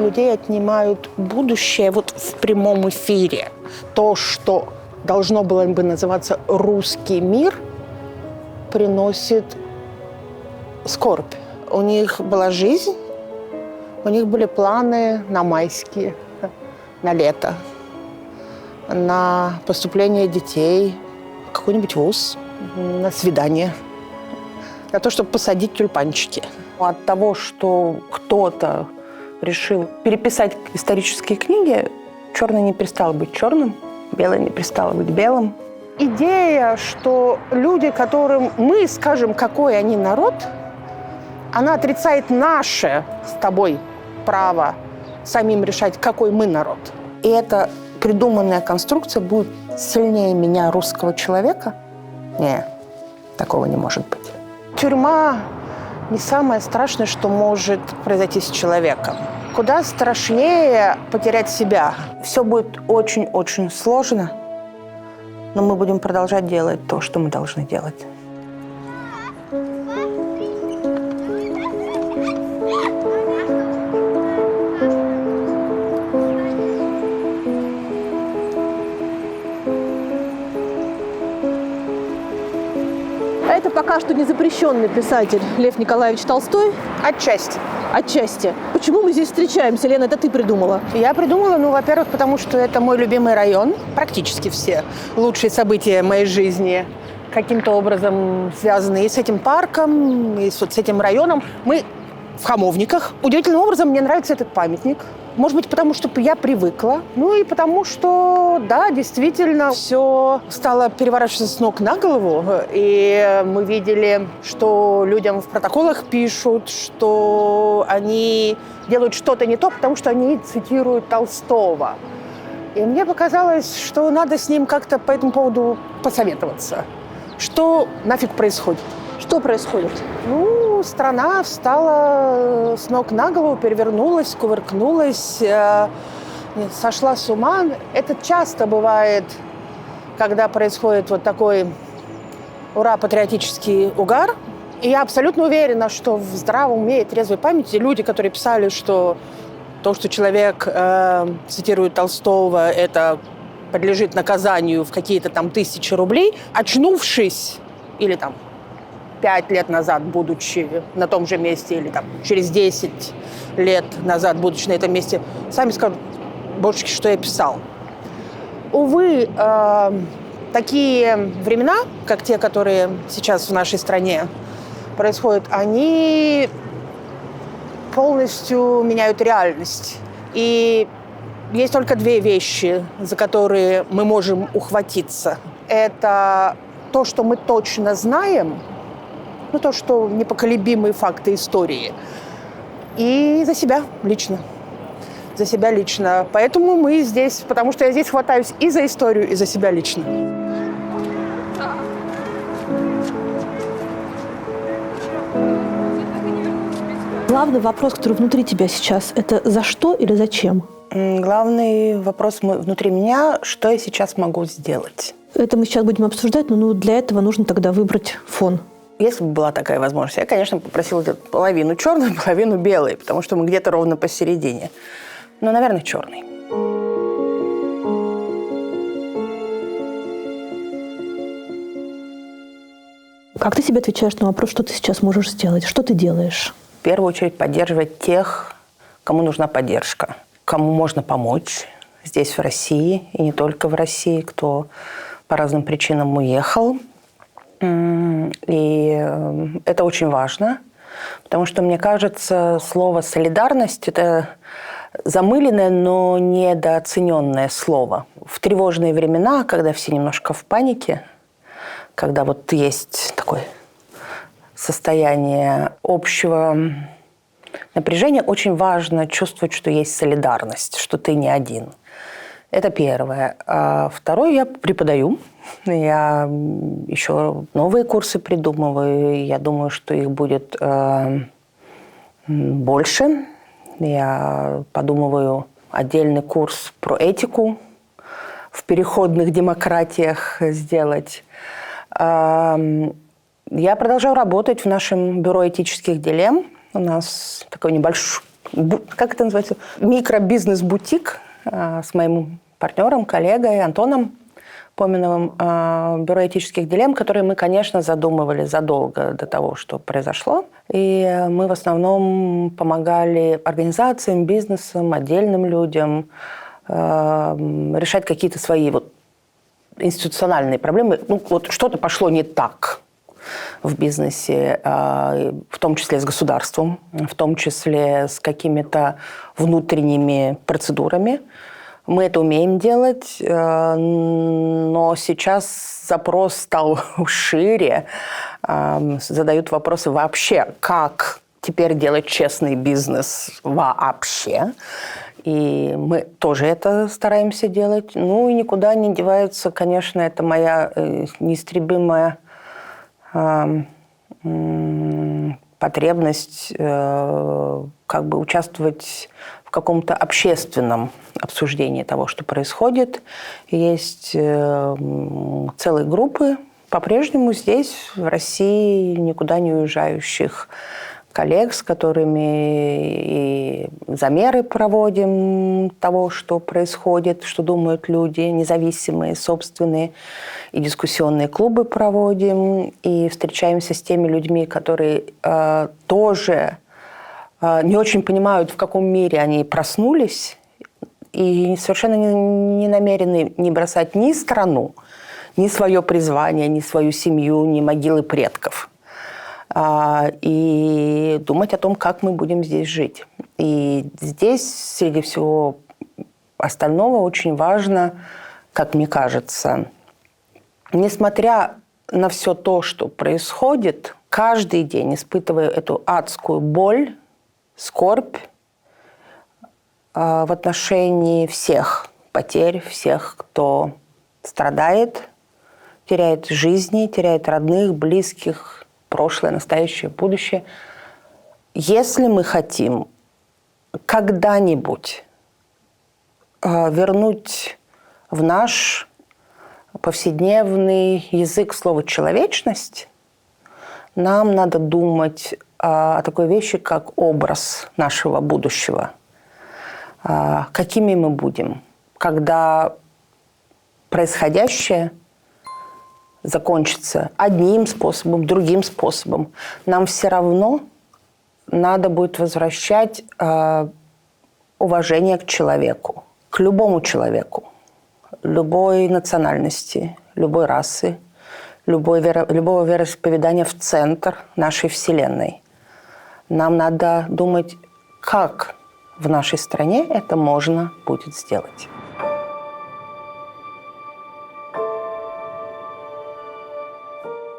людей отнимают будущее вот в прямом эфире. То, что должно было бы называться «русский мир», приносит скорбь. У них была жизнь, у них были планы на майские, на лето, на поступление детей в какой-нибудь вуз, на свидание, на то, чтобы посадить тюльпанчики. От того, что кто-то решил переписать исторические книги, черный не перестал быть черным, белый не перестал быть белым. Идея, что люди, которым мы скажем, какой они народ, она отрицает наше с тобой право самим решать, какой мы народ. И эта придуманная конструкция будет сильнее меня, русского человека? Не, такого не может быть. Тюрьма не самое страшное, что может произойти с человеком. Куда страшнее потерять себя. Все будет очень-очень сложно, но мы будем продолжать делать то, что мы должны делать. Это пока что не запрещенный писатель Лев Николаевич Толстой? Отчасти. Отчасти. Почему мы здесь встречаемся, Лена? Это ты придумала? Я придумала, во-первых, потому что это мой любимый район. Практически все лучшие события моей жизни каким-то образом связаны и с этим парком, и с этим районом. Мы в Хамовниках. Удивительным образом мне нравится этот памятник. Может быть, потому что я привыкла. Ну и потому что, да, действительно, все стало переворачиваться с ног на голову. И мы видели, что людям в протоколах пишут, что они делают что-то не то, потому что они цитируют Толстого. И мне показалось, что надо с ним как-то по этому поводу посоветоваться. Что нафиг происходит? Что происходит? Ну, страна встала с ног на голову, перевернулась, кувыркнулась, сошла с ума. Это часто бывает, когда происходит вот такой ура-патриотический угар. И я абсолютно уверена, что в здравом уме и трезвой памяти люди, которые писали, что то, что человек цитирует Толстого, это подлежит наказанию в какие-то там 1000 рублей, очнувшись или там 5 лет назад, будучи на том же месте, или там через 10 лет назад, будучи на этом месте, сами скажут: божечки, что я писал. Увы, такие времена, как те, которые сейчас в нашей стране происходят, они полностью меняют реальность. И есть только две вещи, за которые мы можем ухватиться. Это то, что мы точно знаем, ну, то, что непоколебимые факты истории. И за себя лично. За себя лично. Поэтому мы здесь, потому что я здесь хватаюсь и за историю, и за себя лично. Главный вопрос, который внутри тебя сейчас, это за что или зачем? Главный вопрос внутри меня, что я сейчас могу сделать. Это мы сейчас будем обсуждать, но для этого нужно тогда выбрать фон. Если бы была такая возможность, я, конечно, попросила половину черной, половину белой, потому что мы где-то ровно посередине. Но, наверное, черный. Как ты себе отвечаешь на вопрос, что ты сейчас можешь сделать? Что ты делаешь? В первую очередь поддерживать тех, кому нужна поддержка, кому можно помочь здесь, в России, и не только в России, кто по разным причинам уехал. И это очень важно, потому что, мне кажется, слово «солидарность» – это замыленное, но недооцененное слово. В тревожные времена, когда все немножко в панике, когда вот есть такое состояние общего напряжения, очень важно чувствовать, что есть солидарность, что ты не один. Это первое. А второе, я преподаю. Я еще новые курсы придумываю. Я думаю, что их будет больше. Я подумываю отдельный курс про этику в переходных демократиях сделать. Я продолжаю работать в нашем бюро этических дилемм. У нас такой как это называется, микробизнес-бутик с моим партнером, коллегой Антоном Поминовым, бюро этических дилемм, которые мы, конечно, задумывали задолго до того, что произошло. И мы в основном помогали организациям, бизнесам, отдельным людям решать какие-то свои институциональные проблемы. Что-то пошло не так в бизнесе, в том числе с государством, в том числе с какими-то внутренними процедурами. Мы это умеем делать, но сейчас запрос стал шире. Задают вопросы вообще, как теперь делать честный бизнес вообще. И мы тоже это стараемся делать. И никуда не девается, конечно, это моя неистребимая потребность участвовать в каком-то общественном обсуждении того, что происходит. Есть целые группы, по-прежнему здесь, в России, никуда не уезжающих коллег, с которыми и замеры проводим того, что происходит, что думают люди, независимые, собственные, и дискуссионные клубы проводим, и встречаемся с теми людьми, которые тоже не очень понимают, в каком мире они проснулись, и совершенно не намерены не бросать ни страну, ни свое призвание, ни свою семью, ни могилы предков. И думать о том, как мы будем здесь жить. И здесь, среди всего остального, очень важно, как мне кажется, несмотря на все то, что происходит, каждый день испытывая эту адскую боль, скорбь в отношении всех потерь, всех, кто страдает, теряет жизни, теряет родных, близких, прошлое, настоящее, будущее. Если мы хотим когда-нибудь вернуть в наш повседневный язык слово «человечность», нам надо думать о такой вещи, как образ нашего будущего. Какими мы будем, когда происходящее закончится одним способом, другим способом. Нам все равно надо будет возвращать уважение к человеку, к любому человеку, любой национальности, любой расы, любого вероисповедания в центр нашей Вселенной. Нам надо думать, как в нашей стране это можно будет сделать.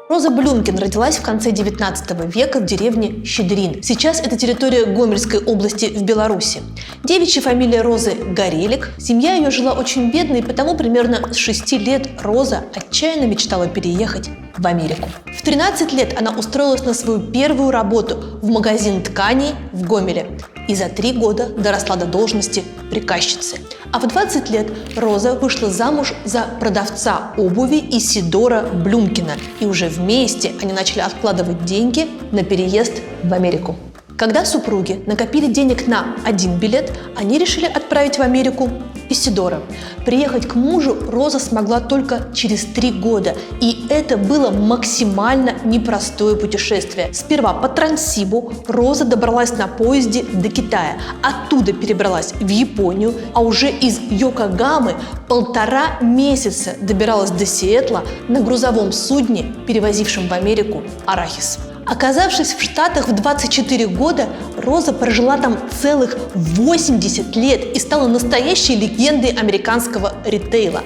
Роза Блюмкин родилась в конце XIX века в деревне Щедрин. Сейчас это территория Гомельской области в Беларуси. Девичья фамилия Розы Горелик. Семья ее жила очень бедно, и потому примерно с 6 лет Роза отчаянно мечтала переехать в Америку. В 13 лет она устроилась на свою первую работу в магазин тканей в Гомеле и за 3 года доросла до должности приказчицы. А в 20 лет Роза вышла замуж за продавца обуви Исидора Блюмкина, и уже вместе они начали откладывать деньги на переезд в Америку. Когда супруги накопили денег на 1 билет, они решили отправить в Америку Исидора. Приехать к мужу Роза смогла только через 3 года, и это было максимально непростое путешествие. Сперва по Транссибу Роза добралась на поезде до Китая, оттуда перебралась в Японию, а уже из Йокогамы 1,5 месяца добиралась до Сиэтла на грузовом судне, перевозившем в Америку арахис. Оказавшись в Штатах в 24 года, Роза прожила там целых 80 лет и стала настоящей легендой американского ритейла.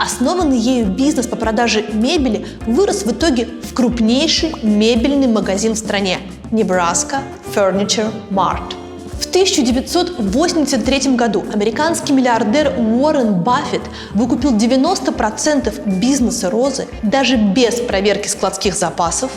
Основанный ею бизнес по продаже мебели вырос в итоге в крупнейший мебельный магазин в стране – Nebraska Furniture Mart. В 1983 году американский миллиардер Уоррен Баффет выкупил 90% бизнеса Розы даже без проверки складских запасов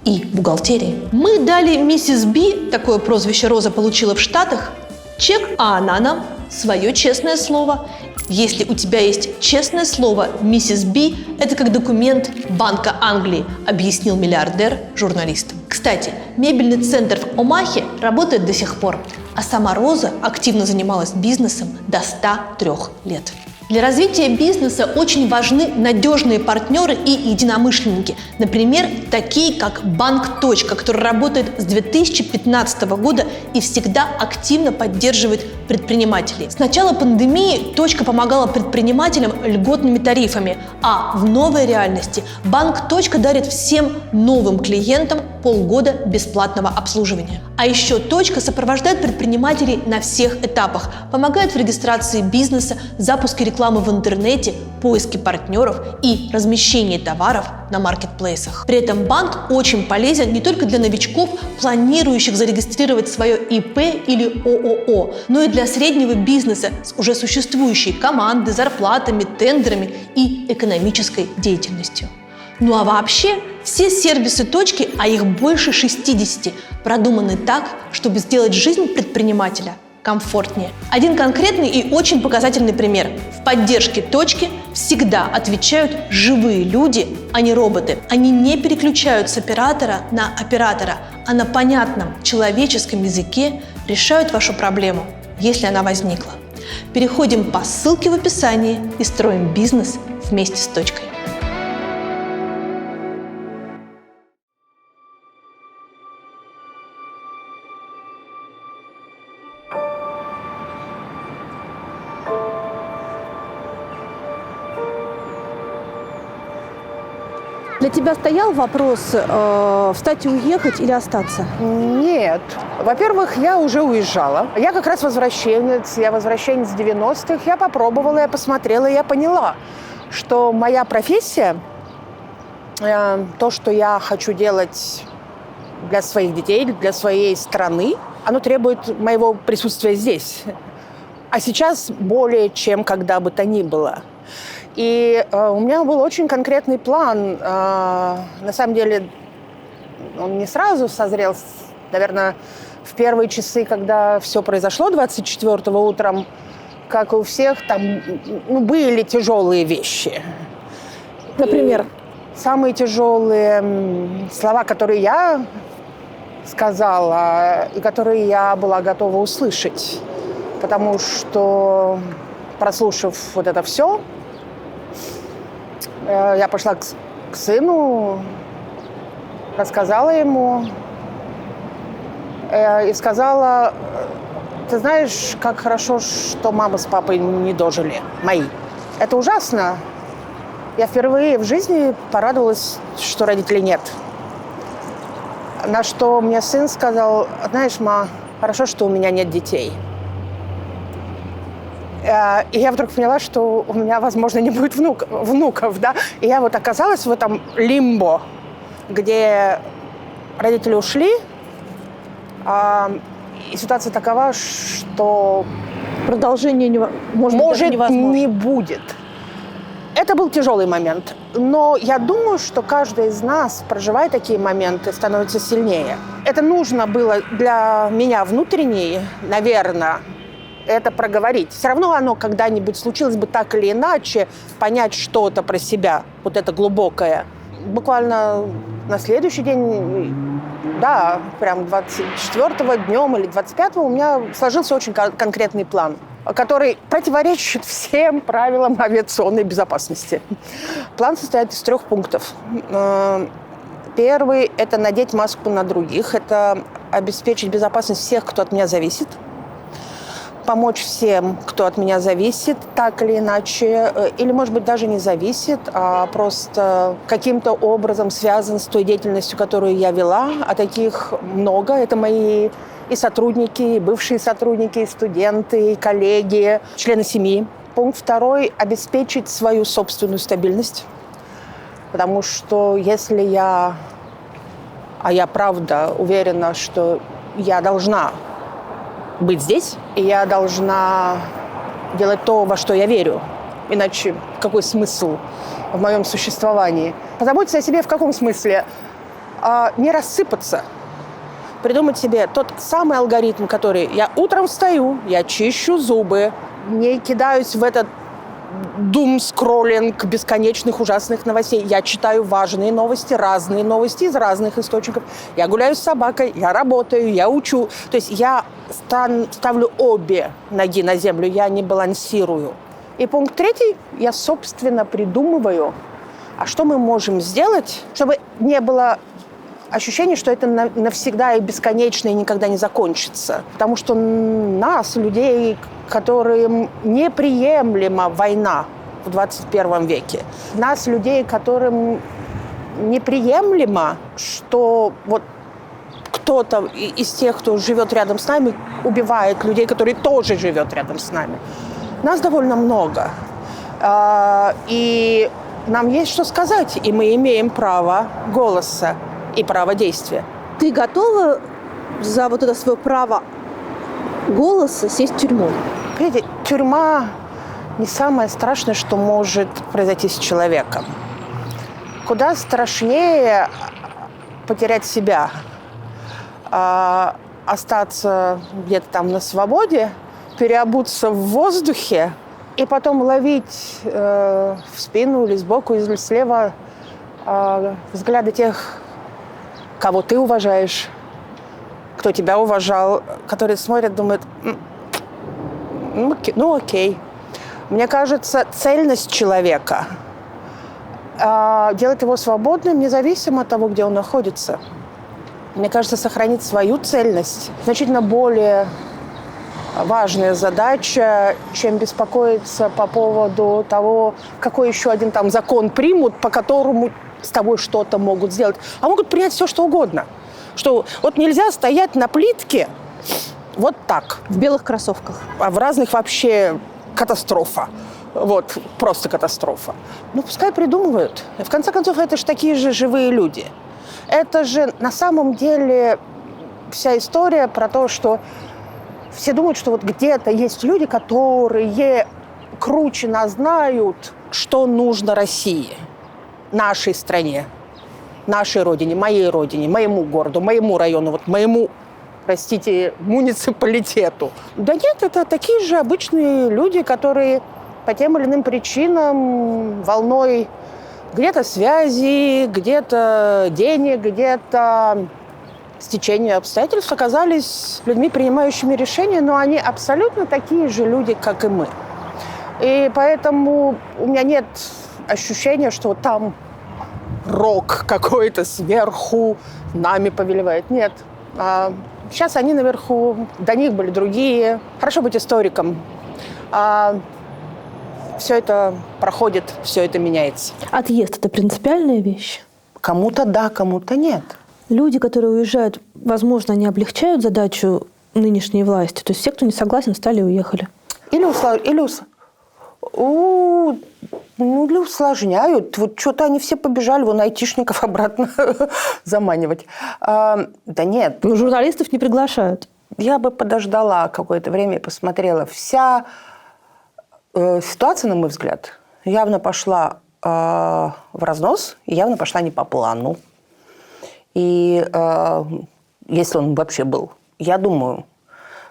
и бухгалтерии. Мы дали миссис Би, такое прозвище Роза получила в Штатах, чек, а она нам свое честное слово. Если у тебя есть честное слово, миссис Би, это как документ Банка Англии, объяснил миллиардер журналистам. Кстати, мебельный центр в Омахе работает до сих пор. а сама Роза активно занималась бизнесом до 103 лет. Для развития бизнеса очень важны надежные партнеры и единомышленники. Например, такие как Банк Точка, который работает с 2015 года и всегда активно поддерживает предпринимателей. С начала пандемии Точка помогала предпринимателям льготными тарифами, а в новой реальности Банк Точка дарит всем новым клиентам полгода бесплатного обслуживания. А еще Точка сопровождает предпринимателей на всех этапах, помогает в регистрации бизнеса, запуске рекламы в интернете, поиске партнеров и размещении товаров на маркетплейсах. При этом банк очень полезен не только для новичков, планирующих зарегистрировать свое ИП или ООО, но и для среднего бизнеса с уже существующей командой, зарплатами, тендерами и экономической деятельностью. Ну а вообще, все сервисы Точки, а их больше 60, продуманы так, чтобы сделать жизнь предпринимателя комфортнее. Один конкретный и очень показательный пример. В поддержке Точки всегда отвечают живые люди, а не роботы. Они не переключают с оператора на оператора, а на понятном человеческом языке решают вашу проблему, если она возникла. Переходим по ссылке в описании и строим бизнес вместе с Точкой. Для тебя стоял вопрос встать и уехать или остаться? Нет. Во-первых, я уже уезжала. Я как раз возвращенец. Я возвращенец 90-х. Я попробовала, я посмотрела, я поняла, что моя профессия, то, что я хочу делать для своих детей, для своей страны, оно требует моего присутствия здесь. А сейчас более чем когда бы то ни было. И у меня был очень конкретный план. На самом деле, он не сразу созрел. Наверное, в первые часы, когда все произошло 24-го утром, как и у всех, там были тяжелые вещи. Например? И самые тяжелые слова, которые я сказала, и которые я была готова услышать. Потому что, прослушав вот это все, я пошла к сыну, рассказала ему и сказала: ты знаешь, как хорошо, что мама с папой не дожили, мои. Это ужасно. Я впервые в жизни порадовалась, что родителей нет. На что мне сын сказал: знаешь, ма, хорошо, что у меня нет детей. И я вдруг поняла, что у меня, возможно, не будет внуков, да. И я вот оказалась в этом лимбо, где родители ушли, и ситуация такова, что Продолжение может не будет. Это был тяжелый момент, но я думаю, что каждый из нас, проживая такие моменты, становится сильнее. Это нужно было для меня внутренне, наверное, это проговорить. Все равно оно когда-нибудь случилось бы так или иначе, понять что-то про себя, вот это глубокое. Буквально на следующий день, да, прям 24-го днем или 25-го у меня сложился очень конкретный план, который противоречит всем правилам авиационной безопасности. План состоит из 3 пунктов. Первый – это надеть маску на других, это обеспечить безопасность всех, кто от меня зависит, помочь всем, кто от меня зависит, так или иначе, или, может быть, даже не зависит, а просто каким-то образом связан с той деятельностью, которую я вела, а таких много. Это мои и сотрудники, и бывшие сотрудники, и студенты, и коллеги, члены семьи. Пункт 2 – обеспечить свою собственную стабильность, потому что если я, а я правда уверена, что я должна быть здесь, и я должна делать то, во что я верю. Иначе какой смысл в моем существовании? Позаботиться о себе в каком смысле? Не рассыпаться. Придумать себе тот самый алгоритм, который я утром встаю, я чищу зубы, не кидаюсь в этот дум-скроллинг бесконечных ужасных новостей. Я читаю важные новости, разные новости из разных источников. Я гуляю с собакой, я работаю, я учу. То есть я ставлю обе ноги на землю, я не балансирую. И пункт третий, я, собственно, придумываю, а что мы можем сделать, чтобы не было ощущения, что это навсегда и бесконечно, и никогда не закончится. Потому что нас, людей, которым неприемлема война в 21 веке, нас, людей, которым неприемлемо, что вот кто-то из тех, кто живет рядом с нами, убивает людей, которые тоже живут рядом с нами. Нас довольно много. И нам есть что сказать, и мы имеем право голоса и право действия. Ты готова за вот это свое право голоса сесть в тюрьму? Понимаете, тюрьма не самое страшное, что может произойти с человеком. Куда страшнее потерять себя, остаться где-то там на свободе, переобуться в воздухе и потом ловить в спину или сбоку, или слева взгляды тех, кого ты уважаешь, кто тебя уважал, которые смотрят, думают, ну окей. Мне кажется, цельность человека делает его свободным, независимо от того, где он находится. Мне кажется, сохранить свою цельность значительно более важная задача, чем беспокоиться по поводу того, какой еще один там закон примут, по которому с тобой что-то могут сделать. А могут принять все, что угодно. Что вот нельзя стоять на плитке вот так. В белых кроссовках. А в разных вообще катастрофа. Вот, просто катастрофа. Ну, пускай придумывают. В конце концов, это же такие же живые люди. Это же на самом деле вся история про то, что все думают, что вот где-то есть люди, которые круче нас знают, что нужно России, нашей стране, нашей родине, моему городу, моему району, вот моему, простите, муниципалитету. Да нет, это такие же обычные люди, которые по тем или иным причинам волной где-то связи, где-то денег, где-то стечению обстоятельств оказались людьми, принимающими решения, но они абсолютно такие же люди, как и мы. И поэтому у меня нет ощущения, что там рок какой-то сверху нами повелевает. Нет. Сейчас они наверху, до них были другие. Хорошо быть историком. Все это проходит, все это меняется. Отъезд – это принципиальная вещь? Кому-то да, кому-то нет. Люди, которые уезжают, возможно, они облегчают задачу нынешней власти? То есть все, кто не согласен, встали и уехали? Или усложняют. Вот что-то они все побежали вон айтишников обратно заманивать. Да нет. Ну, журналистов не приглашают. Я бы подождала какое-то время и посмотрела. Вся ситуация, на мой взгляд, явно пошла в разнос, и явно пошла не по плану. И если он вообще был, я думаю,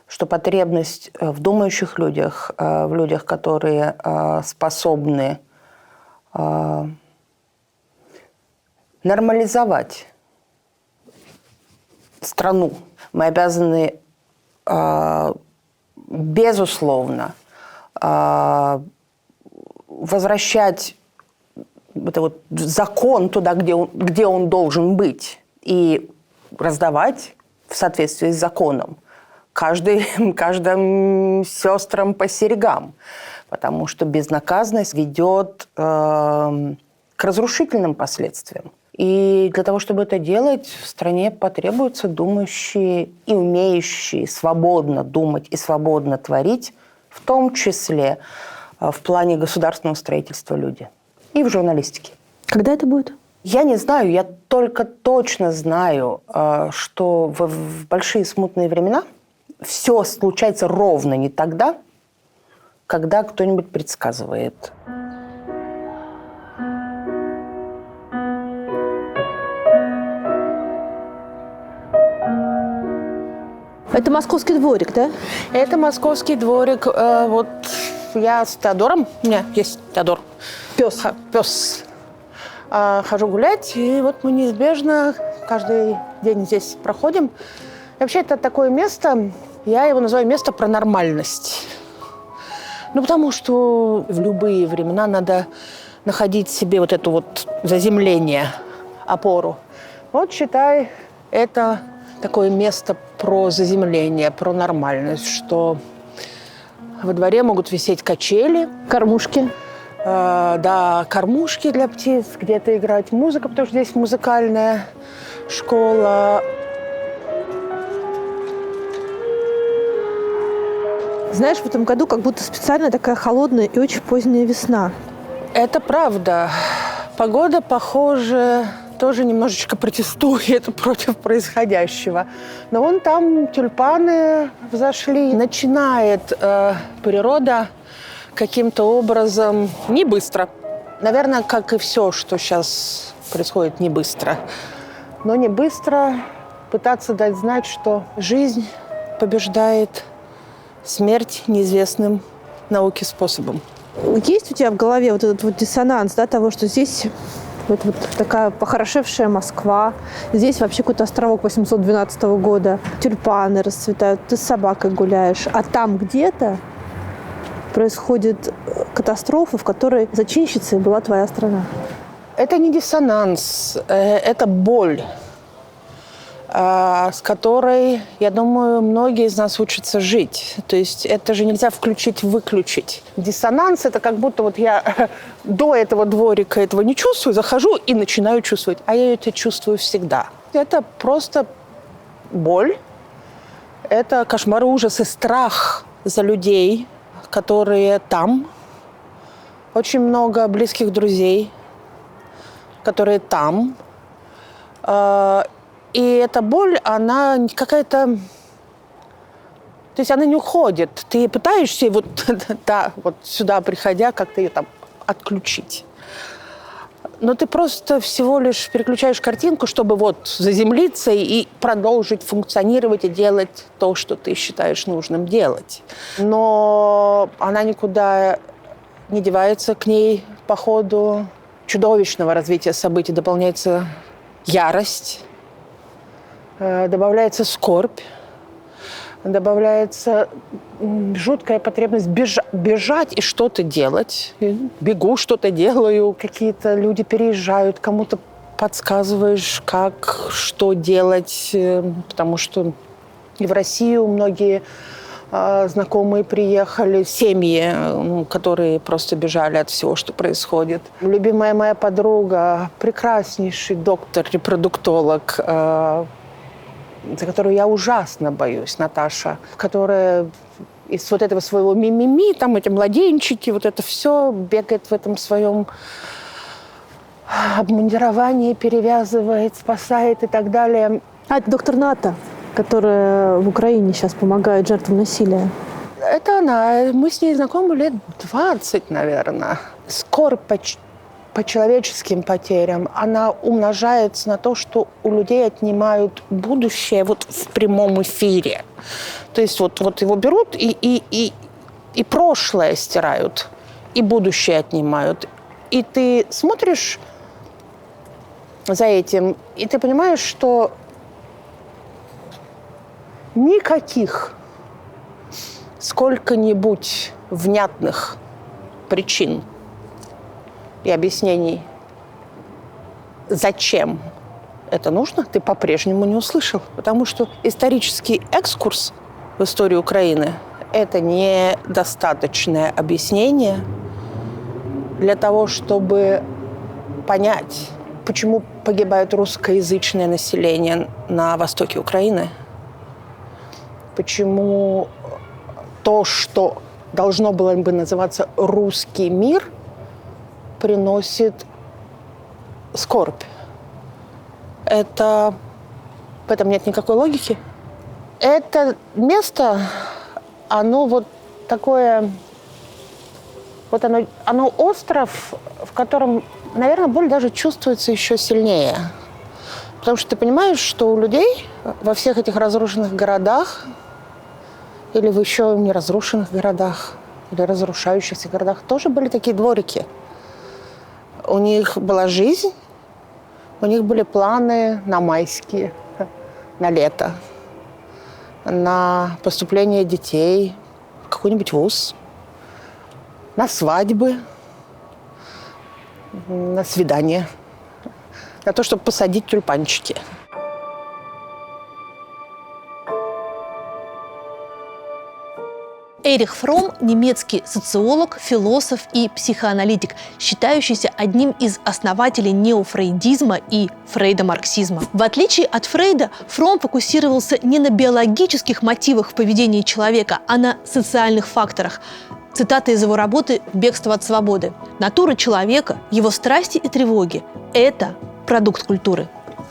что потребность в думающих людях, в людях, которые способны нормализовать страну, мы обязаны, безусловно, возвращать это вот закон туда, где он должен быть, и раздавать в соответствии с законом каждым сестрам по серьгам, потому что безнаказанность ведет к разрушительным последствиям. И для того, чтобы это делать, в стране потребуются думающие и умеющие свободно думать и свободно творить, в том числе в плане государственного строительства люди. И в журналистике. Когда это будет? Я не знаю, я только точно знаю, что в большие смутные времена все случается ровно не тогда, когда кто-нибудь предсказывает. Это московский дворик, да? Это московский дворик. Вот я с Теодором, у меня есть Теодор. Пес. Пес. Хожу гулять, и вот мы неизбежно каждый день здесь проходим. И вообще это такое место, я его называю место про нормальность. Ну, потому что в любые времена надо находить себе вот это вот заземление, опору. Вот, считай, это такое место про заземление, про нормальность, что во дворе могут висеть качели. Кормушки. Да, кормушки для птиц, где-то играть музыка, потому что здесь музыкальная школа. Знаешь, в этом году как будто специально такая холодная и очень поздняя весна. Это правда. Погода, похоже, тоже немножечко протестует против происходящего. Но вон там тюльпаны взошли. Начинает природа каким-то образом не быстро. Наверное, как и все, что сейчас происходит, не быстро. Но не быстро пытаться дать знать, что жизнь побеждает смерть неизвестным науке способом. Есть у тебя в голове вот этот вот диссонанс, да, того, что здесь вот такая похорошевшая Москва, здесь вообще какой-то островок 812 года, тюльпаны расцветают, ты с собакой гуляешь, а там где-то происходит катастрофа, в которой зачинщицей была твоя страна? Это не диссонанс, это боль, с которой, я думаю, многие из нас учатся жить. То есть это же нельзя включить-выключить. Диссонанс – это как будто вот я до этого дворика этого не чувствую, захожу и начинаю чувствовать. А я это чувствую всегда. Это просто боль, это кошмар, ужас и страх за людей, которые там. Очень много близких друзей, которые там. И эта боль, она какая-то... То есть она не уходит. Ты пытаешься вот, да, вот сюда приходя, как-то ее там отключить. Но ты просто всего лишь переключаешь картинку, чтобы вот заземлиться и продолжить функционировать и делать то, что ты считаешь нужным делать. Но она никуда не девается, к ней по ходу чудовищного развития событий дополняется ярость, добавляется скорбь, добавляется жуткая потребность бежать и что-то делать. Бегу, что-то делаю, какие-то люди переезжают, кому-то подсказываешь, как, что делать, потому что и в Россию многие знакомые приехали, семьи, которые просто бежали от всего, что происходит. Любимая моя подруга, прекраснейший доктор-репродуктолог, за которую я ужасно боюсь, Наташа, которая из вот этого своего мимими, там эти младенчики, вот это все бегает в этом своем обмундировании, перевязывает, спасает и так далее. А, это доктор Ната, которая в Украине сейчас помогает жертвам насилия. Это она. Мы с ней знакомы лет 20, наверное. Скорбь по человеческим потерям, она умножается на то, что у людей отнимают будущее вот в прямом эфире. То есть вот его берут и прошлое стирают, и будущее отнимают. И ты смотришь за этим, и ты понимаешь, что никаких сколько-нибудь внятных причин и объяснений, зачем это нужно, ты по-прежнему не услышал. Потому что исторический экскурс в историю Украины – это недостаточное объяснение для того, чтобы понять, почему погибает русскоязычное население на востоке Украины, почему то, что должно было бы называться «русский мир», приносит скорбь. В этом нет никакой логики. Это место, оно вот такое, вот оно остров, в котором, наверное, боль даже чувствуется еще сильнее. Потому что ты понимаешь, что у людей во всех этих разрушенных городах или в еще не разрушенных городах или разрушающихся городах тоже были такие дворики. У них была жизнь, у них были планы на майские, на лето, на поступление детей в какой-нибудь вуз, на свадьбы, на свидание, на то, чтобы посадить тюльпанчики. Эрих Фромм – немецкий социолог, философ и психоаналитик, считающийся одним из основателей неофрейдизма и фрейдомарксизма. В отличие от Фрейда, Фромм фокусировался не на биологических мотивах в поведении человека, а на социальных факторах. Цитата из его работы «Бегство от свободы». «Натура человека, его страсти и тревоги – это продукт культуры».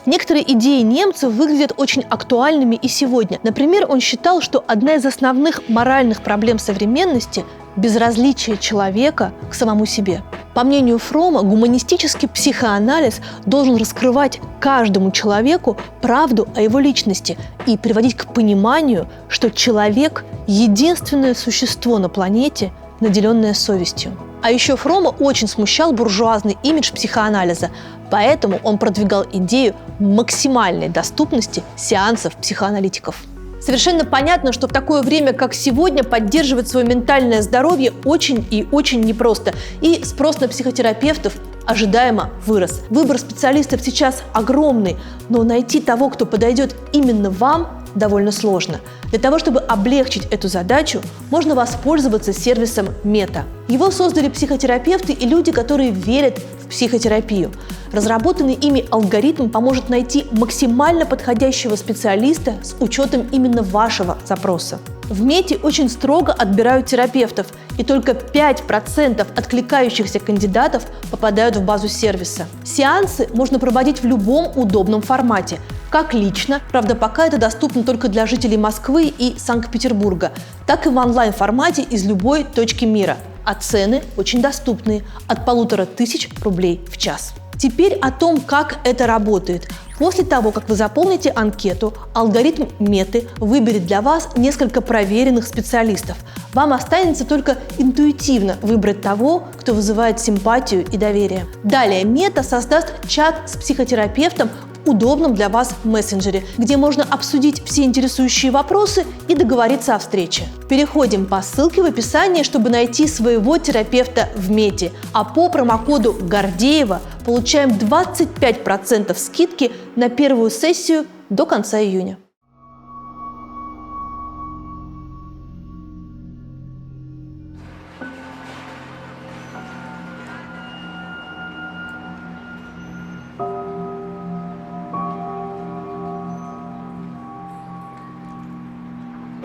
Некоторые идеи немцев выглядят очень актуальными и сегодня. Например, он считал, что одна из основных моральных проблем современности – безразличие человека к самому себе. По мнению Фромма, гуманистический психоанализ должен раскрывать каждому человеку правду о его личности и приводить к пониманию, что человек – единственное существо на планете, наделенное совестью. А еще Фромма очень смущал буржуазный имидж психоанализа, поэтому он продвигал идею максимальной доступности сеансов психоаналитиков. Совершенно понятно, что в такое время, как сегодня, поддерживать свое ментальное здоровье очень и очень непросто. И спрос на психотерапевтов ожидаемо вырос. Выбор специалистов сейчас огромный, но найти того, кто подойдет именно вам, довольно сложно. Для того, чтобы облегчить эту задачу, можно воспользоваться сервисом Мета. Его создали психотерапевты и люди, которые верят в психотерапию. Разработанный ими алгоритм поможет найти максимально подходящего специалиста с учетом именно вашего запроса. В Мете очень строго отбирают терапевтов, и только 5% откликающихся кандидатов попадают в базу сервиса. Сеансы можно проводить в любом удобном формате, как лично, правда, пока это доступно только для жителей Москвы и Санкт-Петербурга, так и в онлайн-формате из любой точки мира. А цены очень доступные – от 1500 рублей в час. Теперь о том, как это работает. После того, как вы заполните анкету, алгоритм Меты выберет для вас несколько проверенных специалистов. Вам останется только интуитивно выбрать того, кто вызывает симпатию и доверие. Далее Мета создаст чат с психотерапевтом в удобном для вас мессенджере, где можно обсудить все интересующие вопросы и договориться о встрече. Переходим по ссылке в описании, чтобы найти своего терапевта в Мете. А по промокоду Гордеева получаем 25% скидки на первую сессию до конца июня.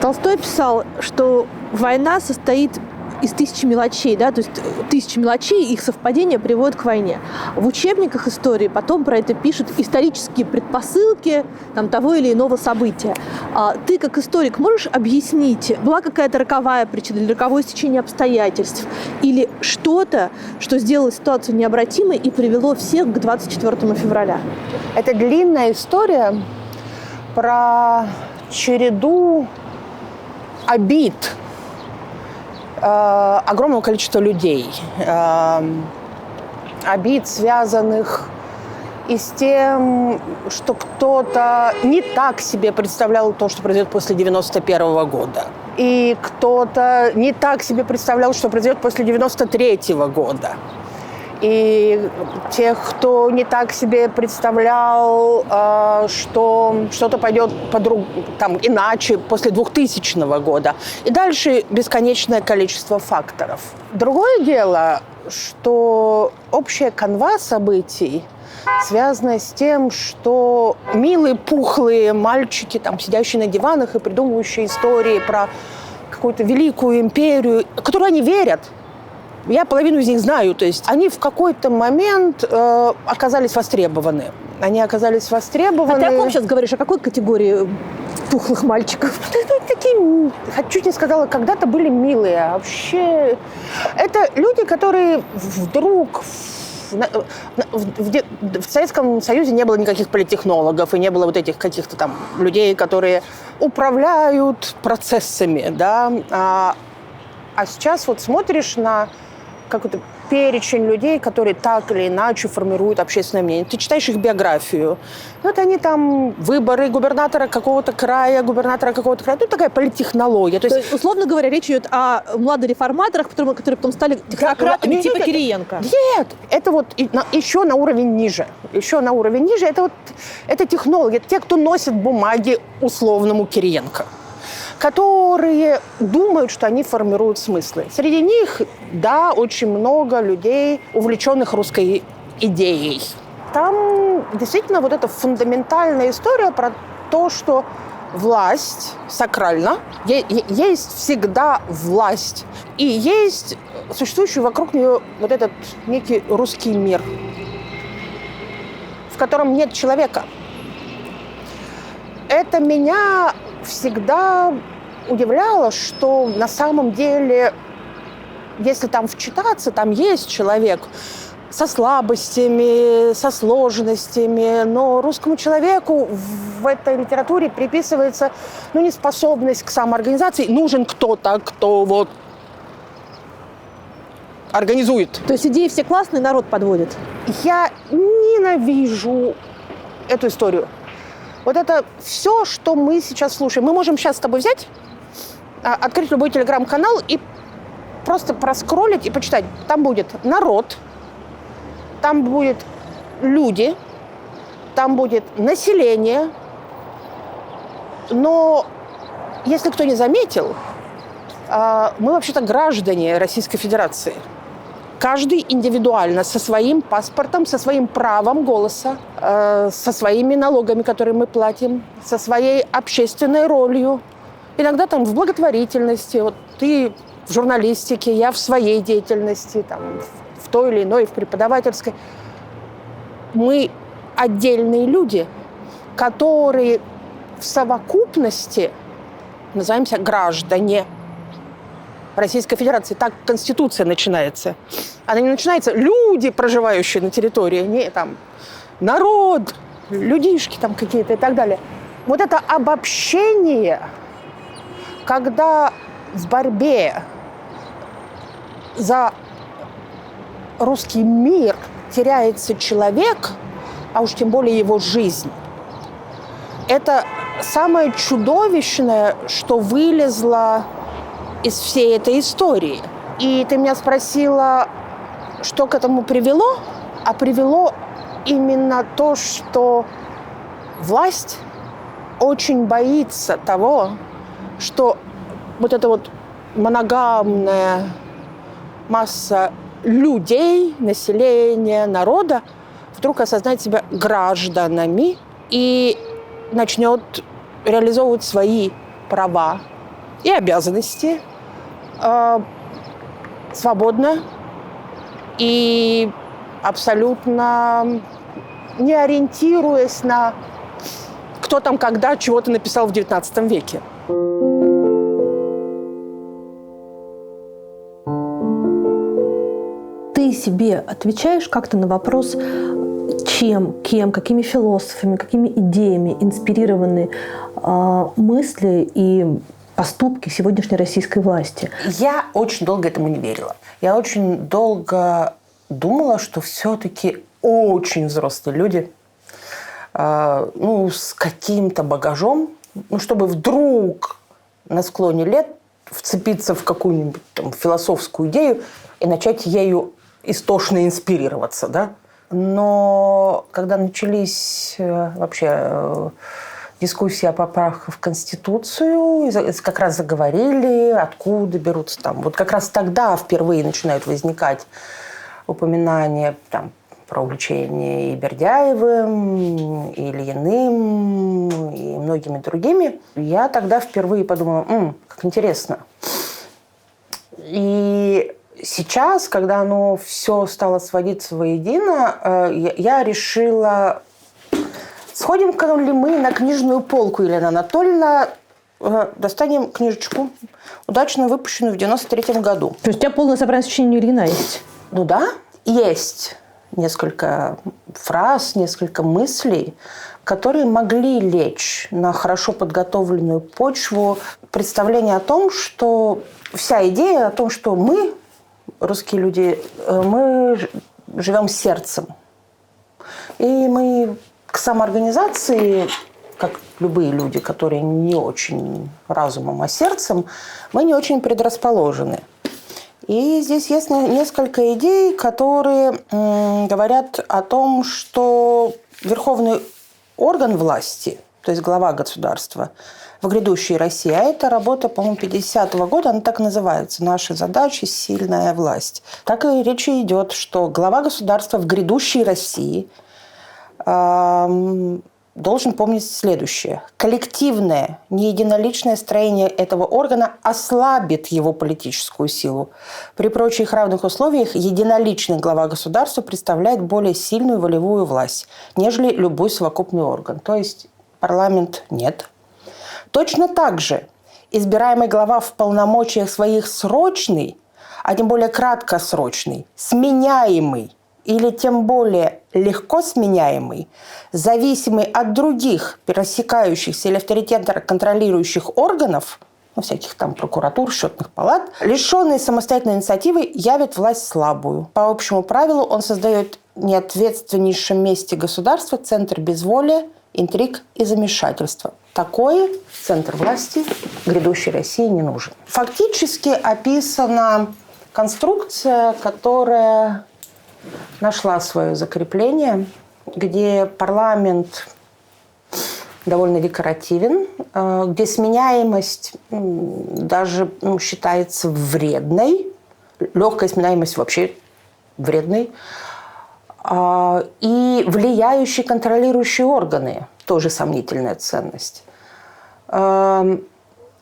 Толстой писал, что война состоит из тысячи мелочей, да, то есть тысячи мелочей, их совпадение приводит к войне. В учебниках истории потом про это пишут исторические предпосылки там, того или иного события. Ты, как историк, можешь объяснить, была какая-то роковая причина или роковое стечение обстоятельств, или что-то, что сделало ситуацию необратимой и привело всех к 24 февраля? Это длинная история про череду обид огромного количества людей. Обид, связанных и с тем, что кто-то не так себе представлял то, что произойдет после 91 года. И кто-то не так себе представлял, что произойдет после 93 года. И тех, кто не так себе представлял, что что-то пойдет там, иначе после 2000 года. И дальше бесконечное количество факторов. Другое дело, что общая канва событий связана с тем, что милые, пухлые мальчики, там, сидящие на диванах и придумывающие истории про какую-то великую империю, в которую они верят. Я половину из них знаю, то есть они в какой-то момент оказались востребованы. Они оказались востребованы. А ты о ком сейчас говоришь? О какой категории пухлых мальчиков? Такие, чуть не сказала, когда-то были милые. А вообще, это люди, которые вдруг... В Советском Союзе не было никаких политтехнологов и не было вот этих каких-то там людей, которые управляют процессами, да. А сейчас вот смотришь на какой-то перечень людей, которые так или иначе формируют общественное мнение. Ты читаешь их биографию. Вот они там выборы губернатора какого-то края, Ну, такая политтехнология. То есть, условно говоря, речь идет о младореформаторах, которые потом стали технократами типа Кириенко. Нет, это вот еще на уровень ниже. Это технологи, это те, кто носит бумаги условному Кириенко, которые думают, что они формируют смыслы. Среди них, да, очень много людей, увлеченных русской идеей. Там действительно вот эта фундаментальная история про то, что власть сакральна, есть всегда власть, и есть существующий вокруг нее вот этот некий русский мир, в котором нет человека. Это меня всегда удивляло, что на самом деле, если там вчитаться, там есть человек со слабостями, со сложностями, но русскому человеку в этой литературе приписывается неспособность к самоорганизации. Нужен кто-то, кто вот организует. То есть идеи все классные, народ подводит. Я ненавижу эту историю. Вот это все, что мы сейчас слушаем. Мы можем сейчас с тобой взять, открыть любой телеграм-канал и просто проскроллить и почитать. Там будет народ, там будет люди, там будет население. Но если кто не заметил, мы вообще-то граждане Российской Федерации. Каждый индивидуально, со своим паспортом, со своим правом голоса, со своими налогами, которые мы платим, со своей общественной ролью. Иногда там в благотворительности, вот ты в журналистике, я в своей деятельности, там, в той или иной, в преподавательской. Мы отдельные люди, которые в совокупности называемся граждане Российской Федерации. Так Конституция начинается. Она не начинается люди, проживающие на территории, не там народ, людишки там какие-то и так далее. Вот это обобщение, когда в борьбе за русский мир теряется человек, а уж тем более его жизнь, это самое чудовищное, что вылезло из всей этой истории. И ты меня спросила, что к этому привело? А привело именно то, что власть очень боится того, что вот эта вот моногамная масса людей, населения, народа вдруг осознает себя гражданами и начнет реализовывать свои права и обязанности свободно и абсолютно не ориентируясь на кто там когда чего-то написал в XIX веке. Ты себе отвечаешь как-то на вопрос, чем, кем, какими философами, какими идеями инспирированы мысли и поступки сегодняшней российской власти? Я очень долго этому не верила. Я очень долго думала, что все-таки очень взрослые люди, с каким-то багажом, чтобы вдруг на склоне лет вцепиться в какую-нибудь там философскую идею и начать ею истошно инспирироваться, да? Но когда начались вообще дискуссии о поправках в Конституцию, как раз заговорили, откуда берутся там. Вот как раз тогда впервые начинают возникать упоминания там, про увлечение и Бердяевым, и Ильиным, и многими другими. Я тогда впервые подумала, как интересно. И сейчас, когда оно все стало сводиться воедино, я решила, сходим-ка ли мы на книжную полку, Елена Анатольевна, достанем книжечку, удачно выпущенную в 93-м году. То есть у тебя полное собрание сочинений Ильина есть? Ну да, есть несколько фраз, несколько мыслей. которые могли лечь на хорошо подготовленную почву. Представление о том, что вся идея о том, что мы, русские люди, мы живем сердцем. И мы к самоорганизации, как любые люди, которые не очень разумом, а сердцем, мы не очень предрасположены. И здесь есть несколько идей, которые говорят о том, что верховный орган власти, то есть глава государства в грядущей России, а это работа, по-моему, 50-го года, она так и называется «Наши задачи. Сильная власть». Так и речь идет, что глава государства в грядущей России должен помнить следующее. Коллективное, не единоличное строение этого органа ослабит его политическую силу. При прочих равных условиях единоличный глава государства представляет более сильную волевую власть, нежели любой совокупный орган. То есть парламент нет. Точно так же избираемый глава в полномочиях своих срочный, а тем более краткосрочный, сменяемый, или тем более легко сменяемый, зависимый от других пересекающихся или авторитетно контролирующих органов, ну, всяких там прокуратур, счетных палат, лишенный самостоятельной инициативы явит власть слабую. По общему правилу он создает в неответственнейшем месте государства центр безволия, интриг и замешательства. Такой центр власти грядущей России не нужен. Фактически описана конструкция, которая нашла свое закрепление, где парламент довольно декоративен, где сменяемость даже считается вредной, легкая сменяемость вообще вредной, и влияющие контролирующие органы – тоже сомнительная ценность. В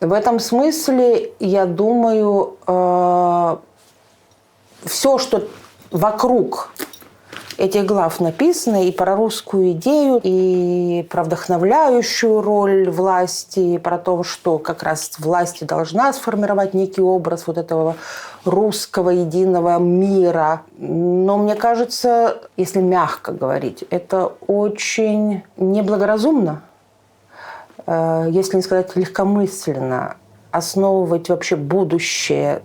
этом смысле, я думаю, все, что вокруг этих глав написано, и про русскую идею, и про вдохновляющую роль власти, и про то, что как раз власть должна сформировать некий образ вот этого русского единого мира. Но мне кажется, если мягко говорить, это очень неблагоразумно, если не сказать легкомысленно, основывать вообще будущее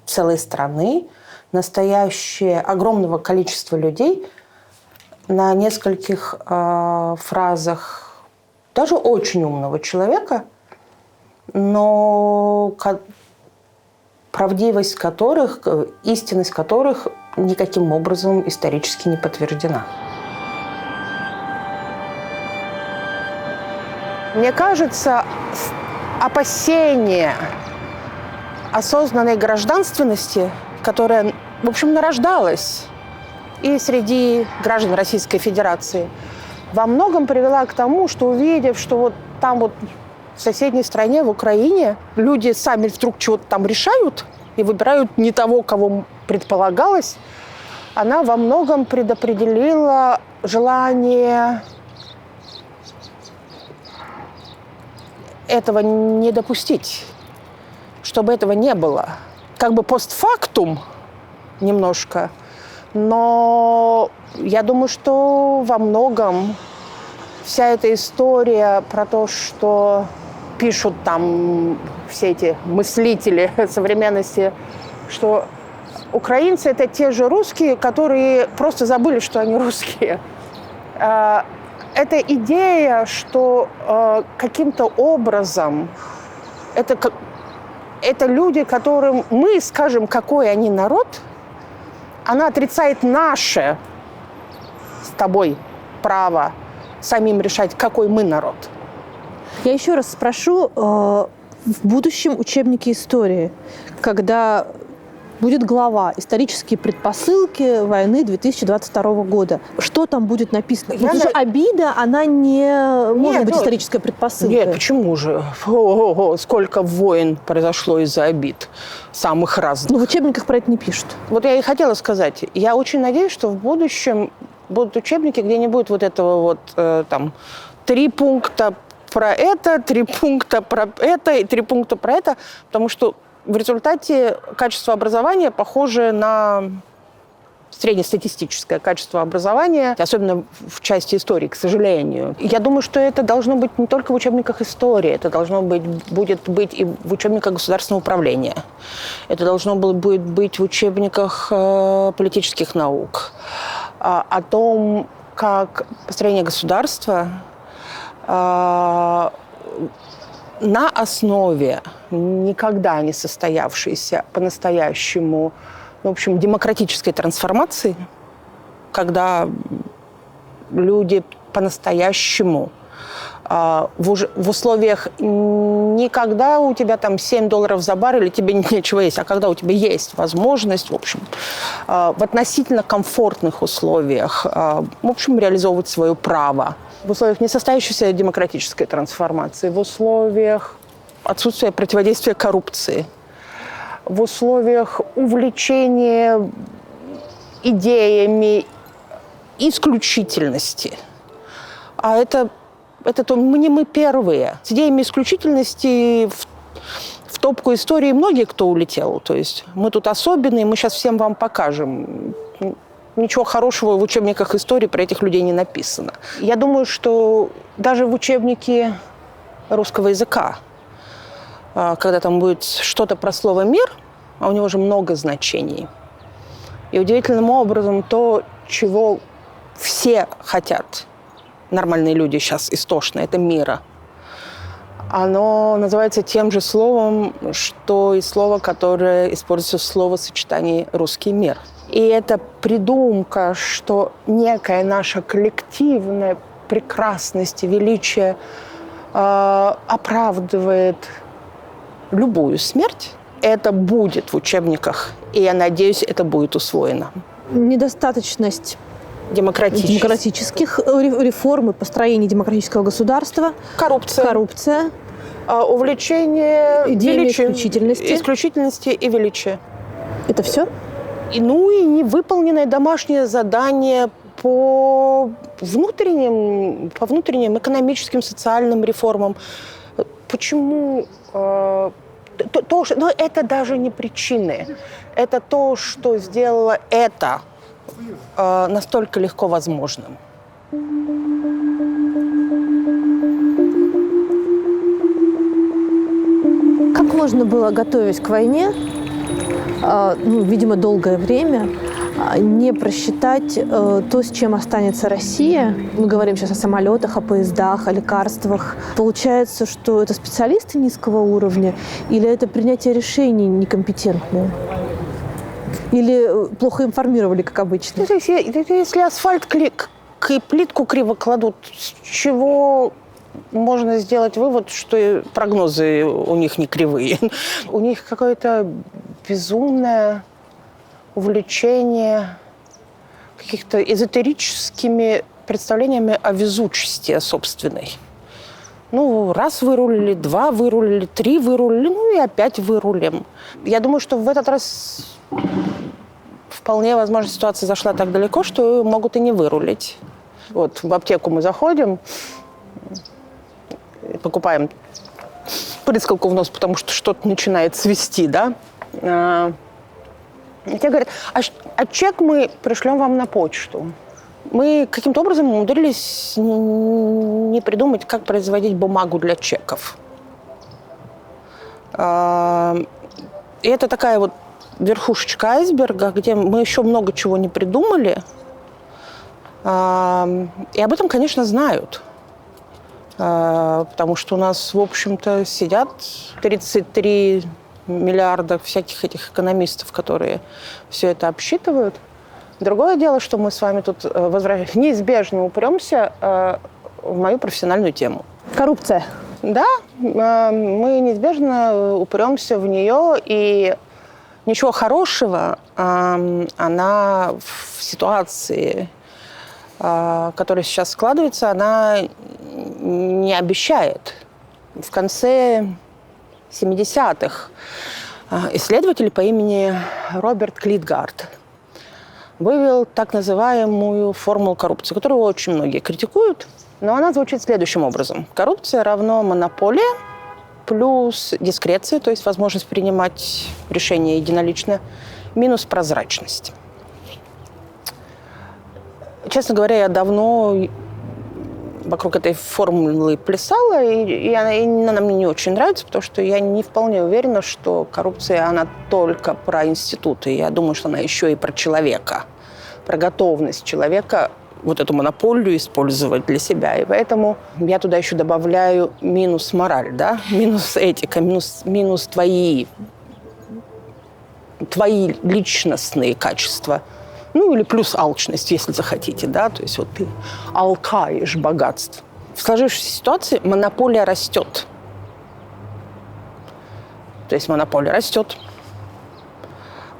целой страны, настоящее огромного количества людей на нескольких фразах даже очень умного человека, но правдивость которых, истинность которых никаким образом исторически не подтверждена. Мне кажется, опасение осознанной гражданственности, которая, в общем, нарождалась и среди граждан Российской Федерации, во многом привела к тому, что, увидев, что вот там вот в соседней стране, в Украине, люди сами вдруг чего-то там решают и выбирают не того, кого предполагалось, она во многом предопределила желание этого не допустить, чтобы этого не было. Как бы постфактум немножко, но я думаю, что во многом вся эта история про то, что пишут там все эти мыслители современности, что украинцы – это те же русские, которые просто забыли, что они русские. Эта идея, что каким-то образом это люди, которым мы скажем, какой они народ, она отрицает наше с тобой право самим решать, какой мы народ. Я еще раз спрошу, в будущем учебнике истории, когда будет глава «Исторические предпосылки войны 2022 года». Что там будет написано? Потому что обида, она не может быть историческая предпосылка. Нет, почему же? Ого-го, сколько войн произошло из-за обид самых разных. Но в учебниках про это не пишут. Вот я и хотела сказать. Я очень надеюсь, что в будущем будут учебники, где не будет вот этого вот там 3 пункта про это, 3 пункта про это и 3 пункта про это, потому что в результате качество образования похоже на среднестатистическое качество образования, особенно в части истории, к сожалению. Я думаю, что это должно быть не только в учебниках истории, это будет быть и в учебниках государственного управления. Это должно будет быть в учебниках политических наук. О том, как построение государства на основе никогда не состоявшейся по-настоящему, в общем, демократической трансформации, когда люди по-настоящему в условиях не когда у тебя там $7 за бар или тебе нечего есть, а когда у тебя есть возможность, в общем, в относительно комфортных условиях, в общем, реализовывать свое право. В условиях несостоявшейся демократической трансформации, в условиях отсутствия противодействия коррупции, в условиях увлечения идеями исключительности. А это то не мы первые. С идеями исключительности в топку истории многие кто улетел. То есть мы тут особенные, мы сейчас всем вам покажем. Ничего хорошего в учебниках истории про этих людей не написано. Я думаю, что даже в учебнике русского языка, когда там будет что-то про слово «мир», а у него же много значений. И удивительным образом то, чего все хотят, нормальные люди сейчас истошно, это мира. Оно называется тем же словом, что и слово, которое используется в словосочетании «русский мир». И эта придумка, что некая наша коллективная прекрасность и величие оправдывает любую смерть, это будет в учебниках, и я надеюсь, это будет усвоено. Недостаточность демократических реформ и построения демократического государства. Коррупция. Увлечение идеями исключительности и величия. Это все? И невыполненное домашнее задание по внутренним экономическим, социальным реформам. Почему? Но это даже не причины. Это то, что сделало это настолько легко возможным. Как можно было, готовясь к войне, видимо, долгое время, не просчитать то, с чем останется Россия? Мы говорим сейчас о самолетах, о поездах, о лекарствах. Получается, что это специалисты низкого уровня или это принятие решений некомпетентное? Или плохо информировали, как обычно? Если асфальт и плитку криво кладут, с чего можно сделать вывод, что прогнозы у них не кривые? У них какое-то безумное увлечение каких-то эзотерическими представлениями о везучести собственной. Раз вырулили, 2 вырулили, 3 вырулили, и опять вырулим. Я думаю, что в этот раз вполне возможно ситуация зашла так далеко, что могут и не вырулить. Вот в аптеку мы заходим, покупаем прыскалку в нос, потому что что-то начинает свисти, да? И те говорят, а чек мы пришлем вам на почту. Мы каким-то образом умудрились не придумать, как производить бумагу для чеков. И это такая вот верхушечка айсберга, где мы еще много чего не придумали. И об этом, конечно, знают. Потому что у нас, в общем-то, сидят 33 миллиарда всяких этих экономистов, которые все это обсчитывают. Другое дело, что мы с вами тут неизбежно упремся в мою профессиональную тему. Коррупция. Да, мы неизбежно упремся в нее, и ничего хорошего она в ситуации, которая сейчас складывается, она не обещает. В конце 70-х исследователь по имени Роберт Клитгард вывел так называемую формулу коррупции, которую очень многие критикуют, но она звучит следующим образом. Коррупция равно монополия плюс дискреция, то есть возможность принимать решения единолично, минус прозрачность. честно говоря, я давно вокруг этой формулы плясала, и она мне не очень нравится, потому что я не вполне уверена, что коррупция, она только про институты. Я думаю, что она еще и про человека, про готовность человека вот эту монополию использовать для себя. И поэтому я туда еще добавляю минус мораль, да? Минус этика, минус твои личностные качества. Ну, или плюс алчность, если захотите, да? То есть вот ты алкаешь богатств. В сложившейся ситуации монополия растет. То есть монополия растет.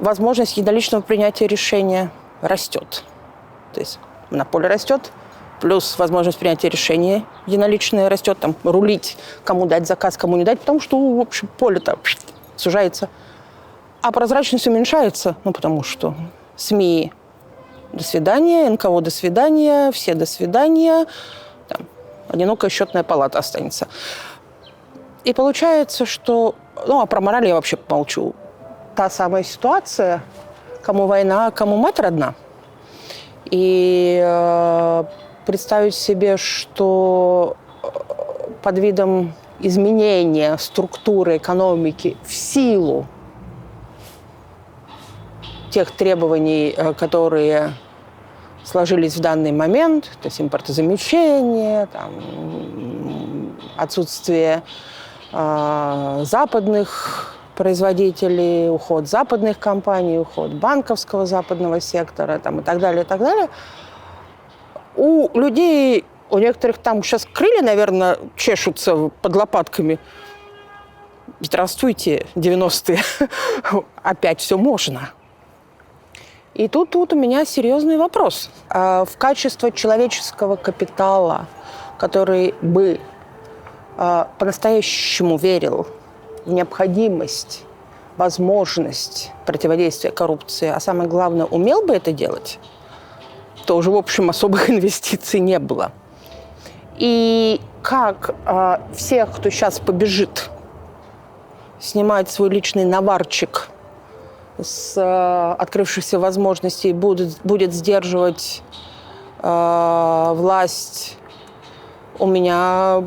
Возможность единоличного принятия решения растет. То есть монополия растет, плюс возможность принятия решения единоличное растет, там, рулить, кому дать заказ, кому не дать, потому что, в общем, поле-то сужается. А прозрачность уменьшается, ну, потому что СМИ до свидания, НКО до свидания, все до свидания, там, одинокая счетная палата останется. И получается, что... Ну, а про мораль я вообще помолчу. Та самая ситуация, кому война, кому мать родна. И представить себе, что под видом изменения структуры экономики в силу тех требований, которые сложились в данный момент, то есть импортозамещение, там, отсутствие западных производителей, уход западных компаний, уход банковского западного сектора там, и так далее, у людей, у некоторых там сейчас крылья, наверное, чешутся под лопатками. Здравствуйте, 90-е, опять все можно. И тут у меня серьезный вопрос. В качестве человеческого капитала, который бы по-настоящему верил в необходимость, возможность противодействия коррупции, а самое главное, умел бы это делать, то уже, в общем, особых инвестиций не было. И как всех, кто сейчас побежит снимать свой личный наварчик с открывшихся возможностей, будет сдерживать власть, у меня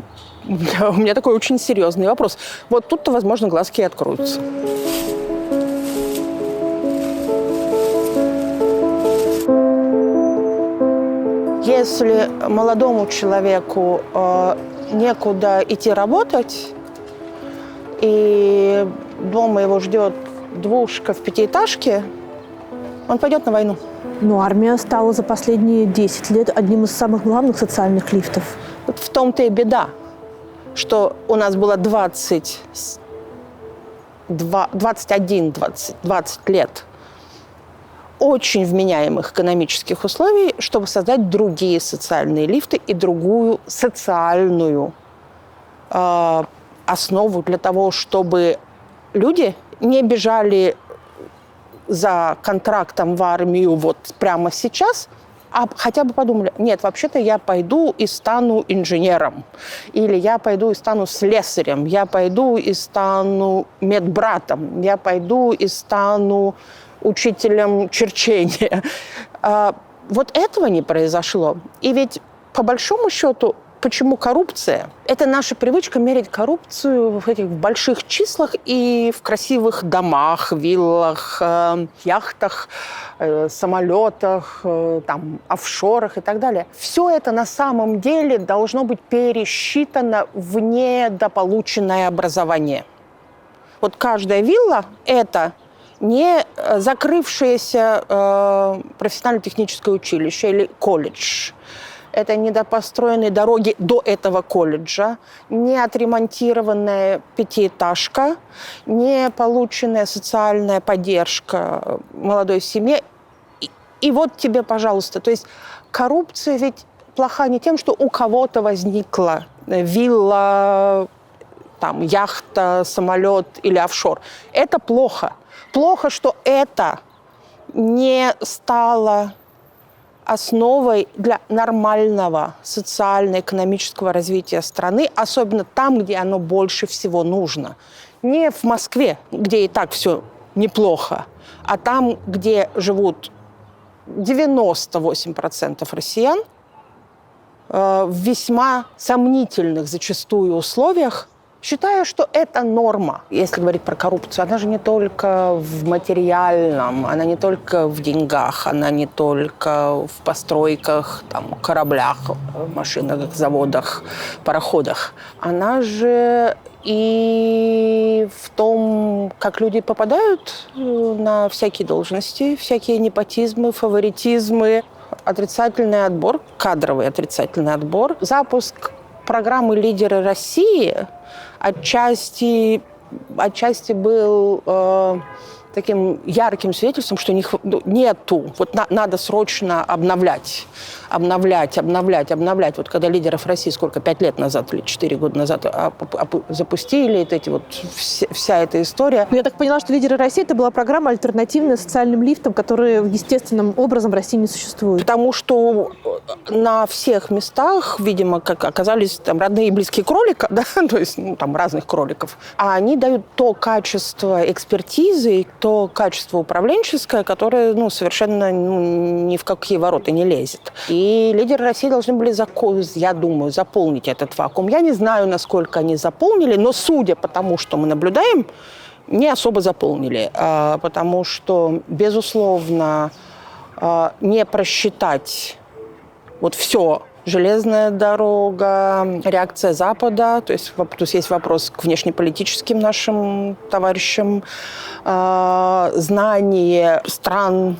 такой очень серьезный вопрос. Вот тут-то, возможно, глазки и откроются. Если молодому человеку некуда идти работать, и дома его ждет двушка в пятиэтажке, он пойдет на войну. Но армия стала за последние 10 лет одним из самых главных социальных лифтов. Вот в том-то и беда, что у нас было 20 лет очень вменяемых экономических условий, чтобы создать другие социальные лифты и другую социальную основу для того, чтобы люди не бежали за контрактом в армию вот прямо сейчас, а хотя бы подумали, нет, вообще-то я пойду и стану инженером, или я пойду и стану слесарем, я пойду и стану медбратом, я пойду и стану учителем черчения. Вот этого не произошло. И ведь по большому счету, почему коррупция? Это наша привычка мерить коррупцию в этих больших числах и в красивых домах, виллах, яхтах, самолетах, там, офшорах и так далее. Все это на самом деле должно быть пересчитано в недополученное образование. Вот каждая вилла – это не закрывшееся профессионально-техническое училище или колледж. Это недопостроенные дороги до этого колледжа, не отремонтированная пятиэтажка, не полученная социальная поддержка молодой семье. И вот тебе, пожалуйста. То есть коррупция ведь плоха не тем, что у кого-то возникла вилла, там, яхта, самолет или офшор. Это плохо. Плохо, что это не стало основой для нормального социально-экономического развития страны, особенно там, где оно больше всего нужно. Не в Москве, где и так все неплохо, а там, где живут 98% россиян в весьма сомнительных зачастую условиях, считаю, что это норма. Если говорить про коррупцию, она же не только в материальном, она не только в деньгах, она не только в постройках, там, кораблях, машинах, заводах, пароходах. Она же и в том, как люди попадают на всякие должности, всякие непотизмы, фаворитизмы, отрицательный отбор, кадровый отрицательный отбор. Запуск программы «Лидеры России» отчасти был таким ярким свидетельством, что нету. Вот надо срочно обновлять. Вот когда лидеров России, 5 лет назад или 4 года назад запустили, вся эта история. Я так поняла, что «Лидеры России» — это была программа альтернативная социальным лифтам, которые естественным образом в России не существуют. Потому что на всех местах, видимо, как оказались там родные и близкие кролика, да, то есть там разных кроликов, а они дают то качество экспертизы, то качество управленческое, которое совершенно ни в какие ворота не лезет. И лидеры России должны были, я думаю, заполнить этот вакуум. Я не знаю, насколько они заполнили, но судя по тому, что мы наблюдаем, не особо заполнили. Потому что, безусловно, не просчитать все, железная дорога, реакция Запада, то есть есть вопрос к внешнеполитическим нашим товарищам, знание стран,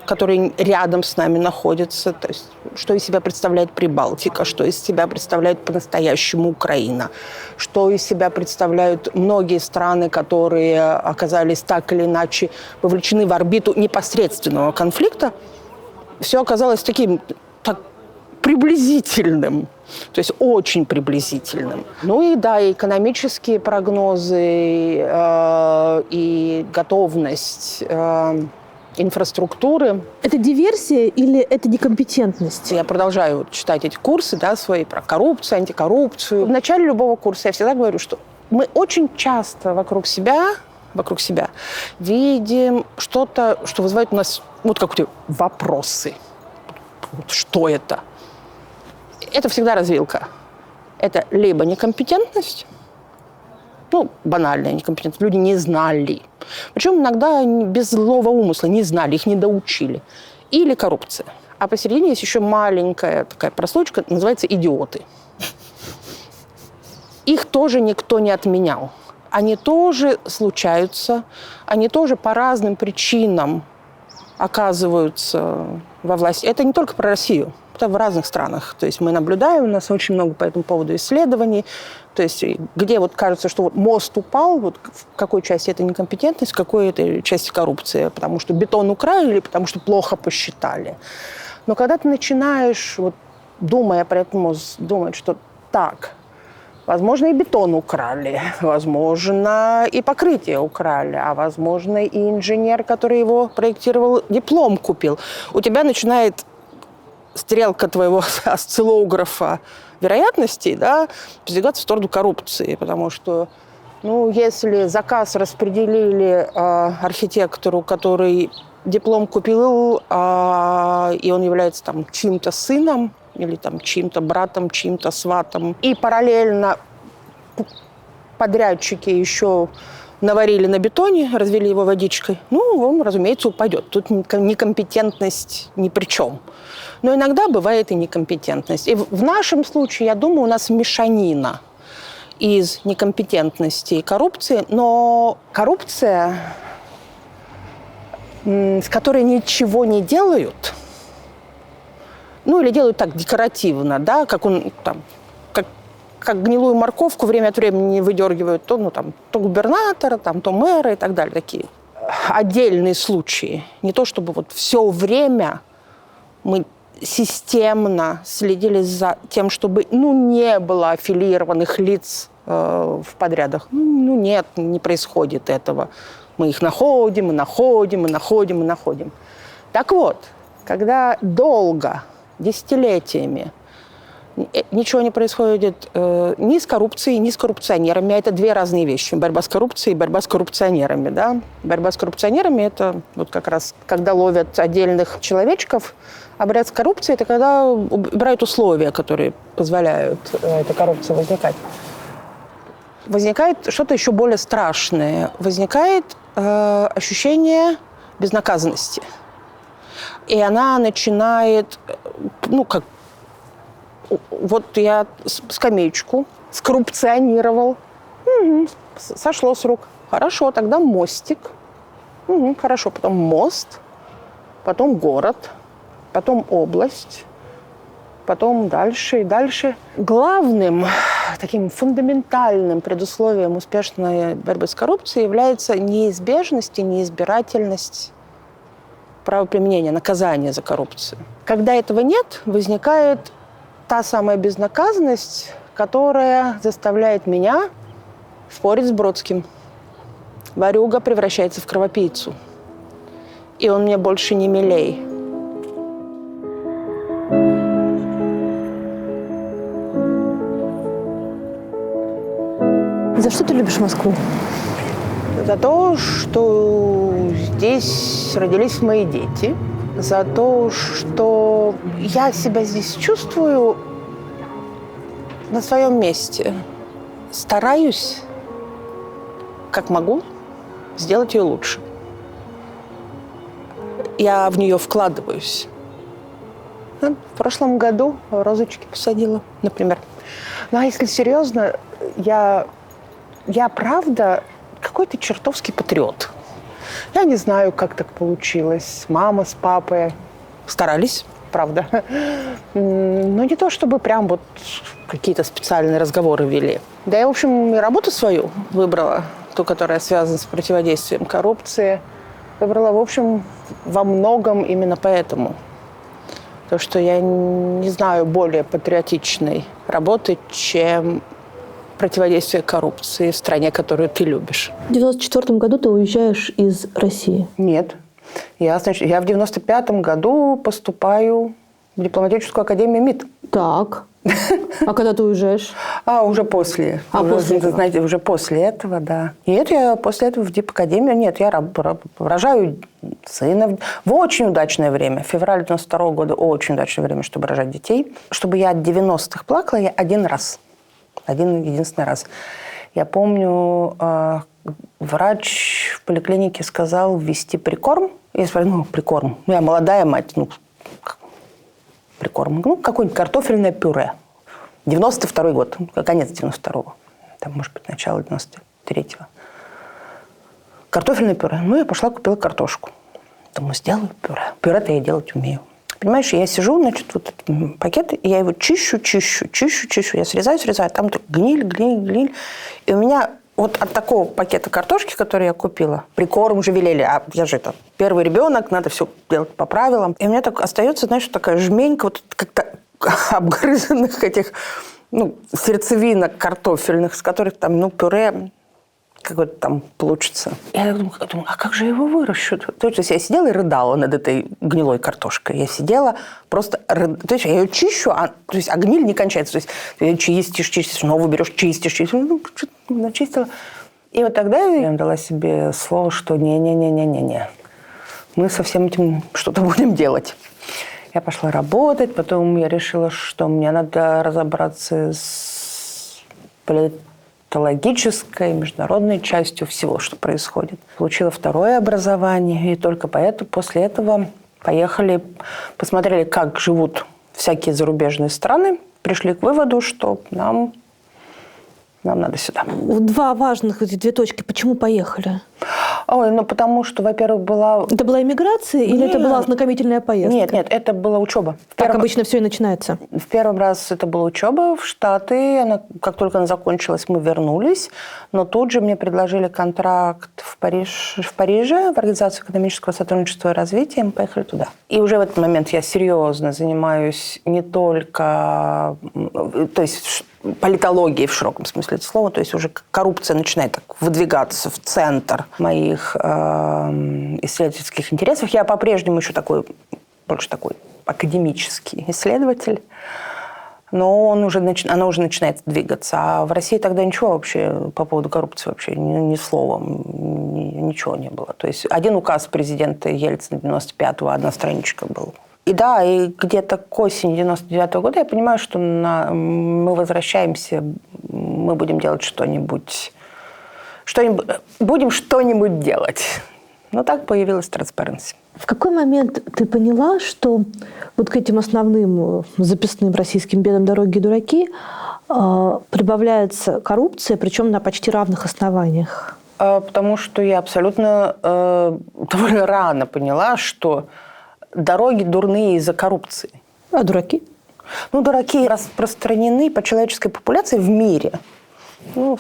которые рядом с нами находятся, то есть что из себя представляет Прибалтика, что из себя представляет по-настоящему Украина, что из себя представляют многие страны, которые оказались так или иначе вовлечены в орбиту непосредственного конфликта, все оказалось таким приблизительным, то есть очень приблизительным. И экономические прогнозы и готовность инфраструктуры. Это диверсия или это некомпетентность? Я продолжаю читать эти курсы, свои про коррупцию, антикоррупцию. В начале любого курса я всегда говорю, что мы очень часто вокруг себя видим что-то, что вызывает у нас какие-то вопросы. Что это? Это всегда развилка. Это либо некомпетентность, банальная некомпетентность, люди не знали. Причем иногда без злого умысла не знали, их не доучили. Или коррупция. А посередине есть еще маленькая такая прослойка, называется идиоты. Их тоже никто не отменял. Они тоже случаются, они тоже по разным причинам оказываются во власти. Это не только про Россию, это в разных странах. То есть мы наблюдаем, у нас очень много по этому поводу исследований. То есть где кажется, что мост упал, в какой части это некомпетентность, в какой это части коррупция, потому что бетон украли или потому что плохо посчитали. Но когда ты начинаешь, думая про этот мост, думать, что возможно, и бетон украли, возможно, и покрытие украли, а возможно, и инженер, который его проектировал, диплом купил. У тебя начинает стрелка твоего осциллографа вероятностей, сдвигаться в сторону коррупции, потому что, если заказ распределили архитектору, который диплом купил, и он является чьим-то сыном, или чьим-то братом, чьим-то сватом. И параллельно подрядчики еще наварили на бетоне, развели его водичкой. Он, разумеется, упадет. Тут некомпетентность ни при чем. Но иногда бывает и некомпетентность. И в нашем случае, я думаю, у нас мешанина из некомпетентности и коррупции. Но коррупция, с которой ничего не делают, или делают так декоративно, как гнилую морковку время от времени выдергивают то губернатора, то мэра и так далее. Такие отдельные случаи. Не то чтобы все время мы системно следили за тем, чтобы не было аффилированных лиц в подрядах. Нет, не происходит этого. Мы их находим, и находим, и находим, и находим. Так вот, когда долго, десятилетиями Ничего не происходит ни с коррупцией, ни с коррупционерами. Это две разные вещи. Борьба с коррупцией и борьба с коррупционерами. Да? Борьба с коррупционерами – это вот как раз, когда ловят отдельных человечков. А борьба с коррупцией – это когда убирают условия, которые позволяют этой коррупции возникать. Возникает что-то еще более страшное. Возникает ощущение безнаказанности. И она начинает, вот я скамеечку скоррупционировал. Сошло с рук. Хорошо, тогда мостик. Хорошо, потом мост, потом город, потом область, потом дальше и дальше. Главным, таким фундаментальным предусловием успешной борьбы с коррупцией является неизбежность и неизбирательность правоприменения, наказания за коррупцию. Когда этого нет, возникает та самая безнаказанность, которая заставляет меня спорить с Бродским. Ворюга превращается в кровопийцу. И он мне больше не милей. За что ты любишь Москву? За то, что здесь родились мои дети. За то, что я себя здесь чувствую на своем месте. Стараюсь, как могу, сделать ее лучше. Я в нее вкладываюсь. В прошлом году розочки посадила, например. Ну, а если серьезно, я правда какой-то чертовский патриот. Я не знаю, как так получилось. Мама с папой старались, правда. Но не то, чтобы прям вот какие-то специальные разговоры вели. Да я, в общем, и работу свою выбрала, ту, которая связана с противодействием коррупции. Выбрала, в общем, во многом именно поэтому. Потому что я не знаю более патриотичной работы, чем противодействие коррупции в стране, которую ты любишь. В 1994 году ты уезжаешь из России. Нет. Я в 1995 году поступаю в дипломатическую академию МИД. Так. А когда ты уезжаешь? Уже после. Знаете, уже после этого, да. Нет, я после этого в дипакадемию. Нет, я рожаю сына в очень удачное время. Февраль 92 года очень удачное время, чтобы рожать детей. Чтобы я от 90-х плакала, я один единственный раз. Я помню, врач в поликлинике сказал ввести прикорм. Я сказала, прикорм. Я молодая мать, прикорм. Какое-нибудь картофельное пюре. 92-й год, конец 92-го. Там, может быть, начало 93-го. Картофельное пюре. Я пошла, купила картошку. Думаю, сделаю пюре. Пюре-то я делать умею. Понимаешь, я сижу, вот этот пакет, и я его чищу. Я срезаю, а там гниль. И у меня вот от такого пакета картошки, который я купила, прикорм уже велели, а я же первый ребенок, надо все делать по правилам. И у меня так остается, знаешь, такая жменька вот как-то обгрызанных этих, сердцевинок картофельных, с которых там, пюре какое-то там получится. Я думаю, а как же я его выращу? То есть я сидела и рыдала над этой гнилой картошкой. Я сидела просто... То есть я ее чищу, а гниль не кончается. То есть ты ее чистишь, снова берешь, чистишь. Что-то начистила. И вот тогда я дала себе слово, что не-не-не-не-не. Мы со всем этим что-то будем делать. Я пошла работать, потом я решила, что мне надо разобраться с политологической, международной частью всего, что происходит. Получила второе образование, и только после этого поехали, посмотрели, как живут всякие зарубежные страны, пришли к выводу, что нам надо сюда. Две точки. Почему поехали? Потому что, во-первых, была... Это была иммиграция или это была ознакомительная поездка? Нет, это была учеба. Так обычно все и начинается. В первый раз это была учеба в Штаты. Как только она закончилась, мы вернулись. Но тут же мне предложили контракт в Париже, в Организацию экономического сотрудничества и развития. Мы поехали туда. И уже в этот момент я серьезно занимаюсь не только... То есть политологией в широком смысле этого слова. То есть уже коррупция начинает так выдвигаться в центр моих исследовательских интересов. Я по-прежнему еще больше такой академический исследователь. но она уже начинает двигаться. А в России тогда ничего вообще по поводу коррупции вообще, ни словом, ничего не было. То есть один указ президента Ельцина 95-го, одна страничка была. И да, и где-то к осени 99-го года я понимаю, что мы возвращаемся, мы будем делать что-нибудь, будем что-нибудь делать. Но так появилась Transparency. В какой момент ты поняла, что вот к этим основным записным российским бедам «Дороги и дураки» прибавляется коррупция, причем на почти равных основаниях? Потому что я абсолютно довольно рано поняла, что дороги дурные из-за коррупции. А дураки? Дураки распространены по человеческой популяции в мире.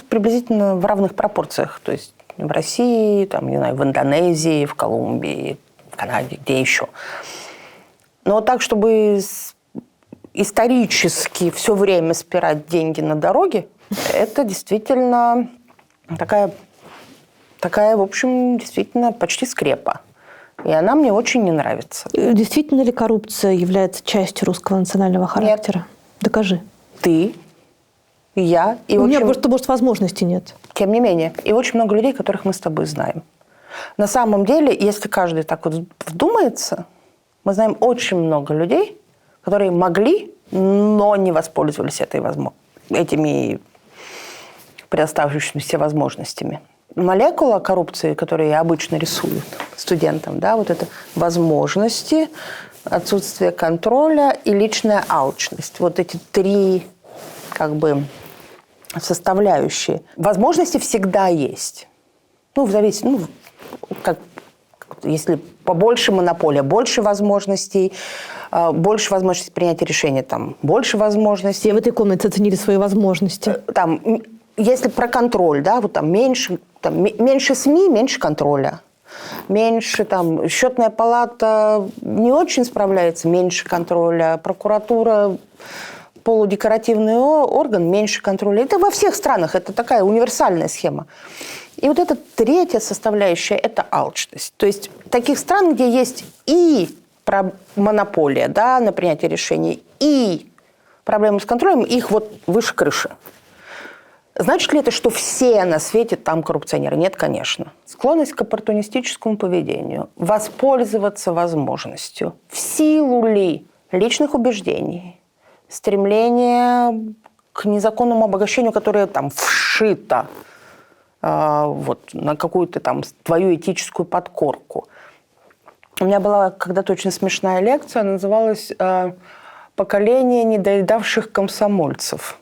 Приблизительно в равных пропорциях. То есть в России, там, не знаю, в Индонезии, в Колумбии, в Канаде, где еще. Но так, чтобы исторически все время спирать деньги на дороги, это действительно такая, в общем, действительно почти скрепа. И она мне очень не нравится. Действительно ли коррупция является частью русского национального характера? Нет. Докажи. Ты, я и у меня просто, может, возможности нет. Тем не менее. И очень много людей, которых мы с тобой знаем. На самом деле, если каждый так вот вдумается, мы знаем очень много людей, которые могли, но не воспользовались этими предоставшимися возможностями. Молекула коррупции, которую я обычно рисую студентам, да, вот это возможности, отсутствие контроля и личная алчность. Вот эти три составляющие. Возможности всегда есть. Если побольше монополия, больше возможностей принятия решения, там, больше возможностей. Все в этой комнате оценили свои возможности. Если про контроль, да, вот там меньше СМИ, меньше контроля. Меньше счетная палата не очень справляется, меньше контроля. Прокуратура, полудекоративный орган, меньше контроля. Это во всех странах, это такая универсальная схема. И вот эта третья составляющая – это алчность. То есть таких стран, где есть и монополия, да, на принятие решений, и проблемы с контролем, их вот выше крыши. Значит ли это, что все на свете там коррупционеры? Нет, конечно. Склонность к оппортунистическому поведению, воспользоваться возможностью, в силу ли личных убеждений, стремление к незаконному обогащению, которое там вшито на какую-то там твою этическую подкорку. У меня была когда-то очень смешная лекция, называлась «Поколение недоедавших комсомольцев».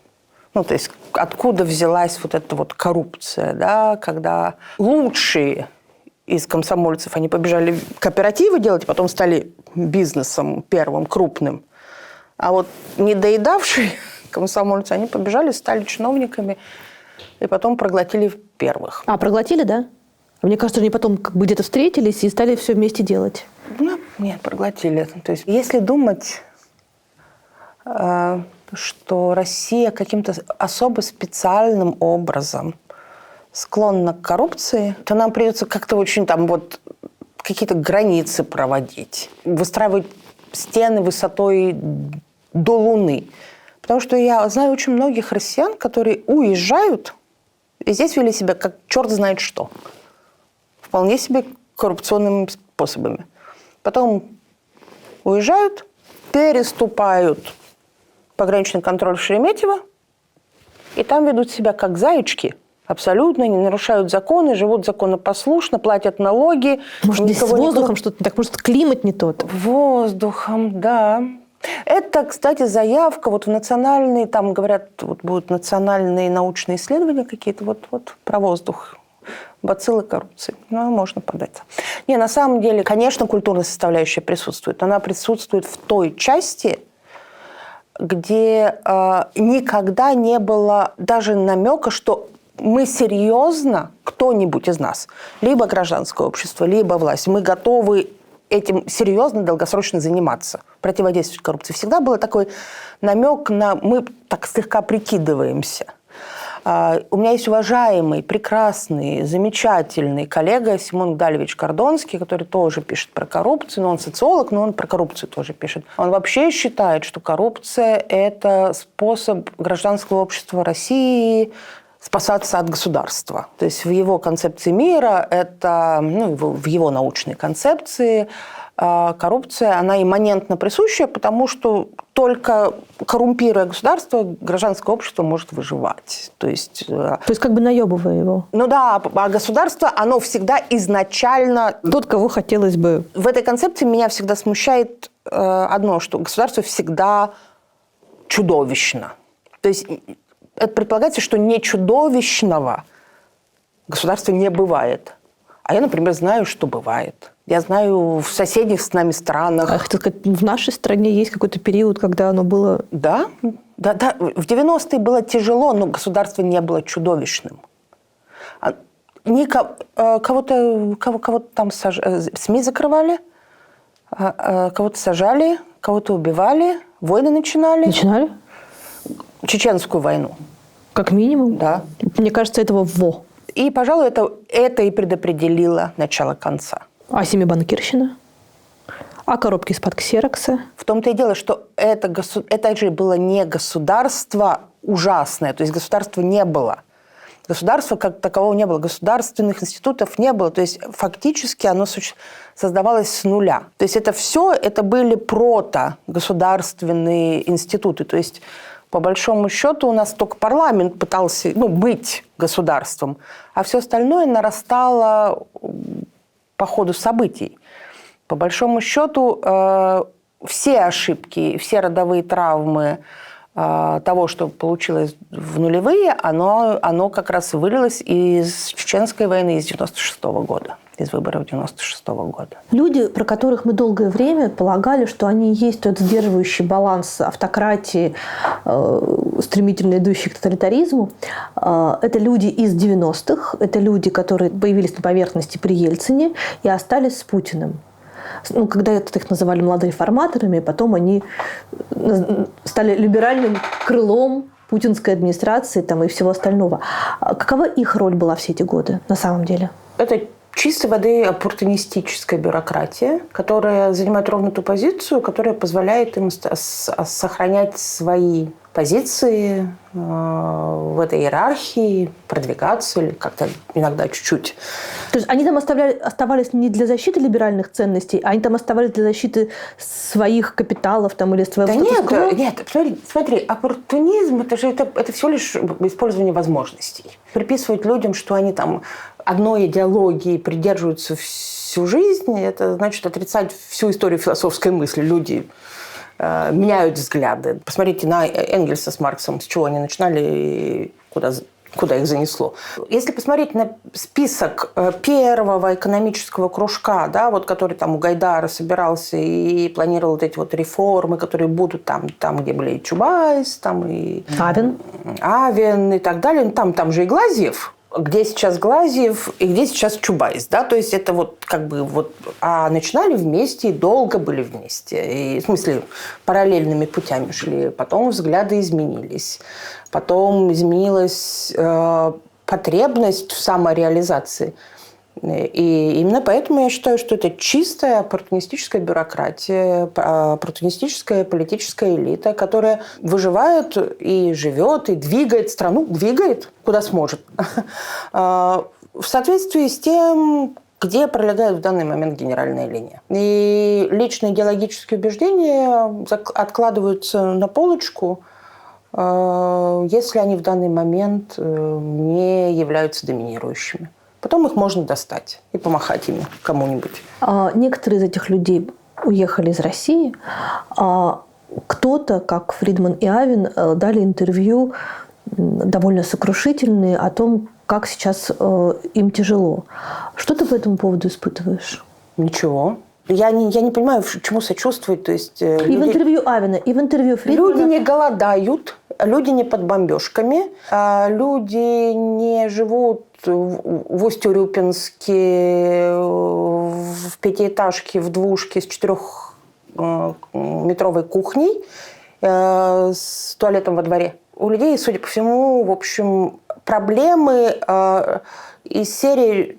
То есть откуда взялась вот эта вот коррупция, да, когда лучшие из комсомольцев, они побежали кооперативы делать, потом стали бизнесом первым, крупным. А вот недоедавшие комсомольцы, они побежали, стали чиновниками и потом проглотили первых. А, проглотили, да? Мне кажется, они потом где-то встретились и стали все вместе делать. Нет, проглотили. То есть если думать, что Россия каким-то особо специальным образом склонна к коррупции, то нам придется как-то очень какие-то границы проводить, выстраивать стены высотой до Луны. Потому что я знаю очень многих россиян, которые уезжают и здесь вели себя как черт знает что. Вполне себе коррупционными способами. Потом уезжают, переступают пограничный контроль в Шереметьево, и там ведут себя как заячки, абсолютно не нарушают законы, живут законопослушно, платят налоги. Может, здесь с воздухом что-то не так, может, климат не тот? Воздухом, да. Это, кстати, заявка в национальные, там говорят, будут национальные научные исследования какие-то, про воздух, бациллы коррупции. Можно подать. На самом деле, конечно, культурная составляющая присутствует. Она присутствует в той части, где никогда не было даже намека, что мы серьезно, кто-нибудь из нас, либо гражданское общество, либо власть, мы готовы этим серьезно, долгосрочно заниматься, противодействовать коррупции. Всегда был такой намек на мы так слегка прикидываемся. У меня есть уважаемый, прекрасный, замечательный коллега Симон Гдалевич Кордонский, который тоже пишет про коррупцию, но он социолог, но он про коррупцию тоже пишет. Он вообще считает, что коррупция – это способ гражданского общества России спасаться от государства. То есть в его концепции мира, это, в его научной концепции, коррупция, она имманентно присуща, потому что только коррумпируя государство, гражданское общество может выживать. То есть как бы наебывая его. Ну да, а государство, оно всегда изначально... Тот, кого хотелось бы. В этой концепции меня всегда смущает одно, что государство всегда чудовищно. То есть это предполагается, что не чудовищного государства не бывает. А я, например, знаю, что бывает. Я знаю в соседних с нами странах. А хотел сказать, в нашей стране есть какой-то период, когда оно было... Да. В 90-е было тяжело, но государство не было чудовищным. Кого-то там СМИ закрывали, кого-то сажали, кого-то убивали, войны начинали. Начинали? Чеченскую войну. Как минимум? Да. Мне кажется, этого во. И, пожалуй, это и предопределило начало конца. А семибанкирщина? А коробки из-под ксерокса? В том-то и дело, что это же было не государство ужасное, то есть государства не было. Государства как такового не было, государственных институтов не было, то есть фактически оно создавалось с нуля. То есть это были протогосударственные институты, то есть по большому счету у нас только парламент пытался быть государством, а все остальное нарастало по ходу событий. По большому счету все ошибки, все родовые травмы того, что получилось в нулевые, оно как раз вылилось из Чеченской войны из 96-го года. Из выборов 96-го года. Люди, про которых мы долгое время полагали, что они есть тот сдерживающий баланс автократии, стремительно идущий к тоталитаризму, это люди из 90-х, это люди, которые появились на поверхности при Ельцине и остались с Путиным. Когда их называли младореформаторами, потом они стали либеральным крылом путинской администрации и всего остального. Какова их роль была все эти годы на самом деле? Это чистой воды оппортунистическая бюрократия, которая занимает ровно ту позицию, которая позволяет им сохранять свои позиции в этой иерархии, продвигаться или как-то иногда чуть-чуть. То есть они там оставались не для защиты либеральных ценностей, а они там оставались для защиты своих капиталов или своего статус-кво? Нет, смотри, оппортунизм – это всего лишь использование возможностей. Приписывать людям, что они одной идеологии придерживаются всю жизнь, это значит отрицать всю историю философской мысли. Люди меняют взгляды. Посмотрите на Энгельса с Марксом, с чего они начинали и куда их занесло. Если посмотреть на список первого экономического кружка, который у Гайдара собирался и планировал эти реформы, которые будут там, где были и Чубайс, и Авен и так далее. Там же и Глазьев. Где сейчас Глазьев и где сейчас Чубайс, то есть это а начинали вместе и долго были вместе, и, в смысле параллельными путями шли, потом взгляды изменились, потом изменилась потребность в самореализации. И именно поэтому я считаю, что это чистая оппортунистическая бюрократия, оппортунистическая политическая элита, которая выживает и живет, и двигает страну, куда сможет, в соответствии с тем, где пролегает в данный момент генеральная линия. И личные идеологические убеждения откладываются на полочку, если они в данный момент не являются доминирующими. Потом их можно достать и помахать ими кому-нибудь. Некоторые из этих людей уехали из России. Кто-то, как Фридман и Авен, дали интервью довольно сокрушительные о том, как сейчас им тяжело. Что ты по этому поводу испытываешь? Ничего. Я не понимаю, чему сочувствовать. То есть, в интервью Авена, и в интервью Фридмана. Люди не голодают, люди не под бомбежками, люди не живут в Усть-Урюпинске в пятиэтажке, в двушке с 4-метровой кухней с туалетом во дворе. У людей, судя по всему, в общем, проблемы из серии,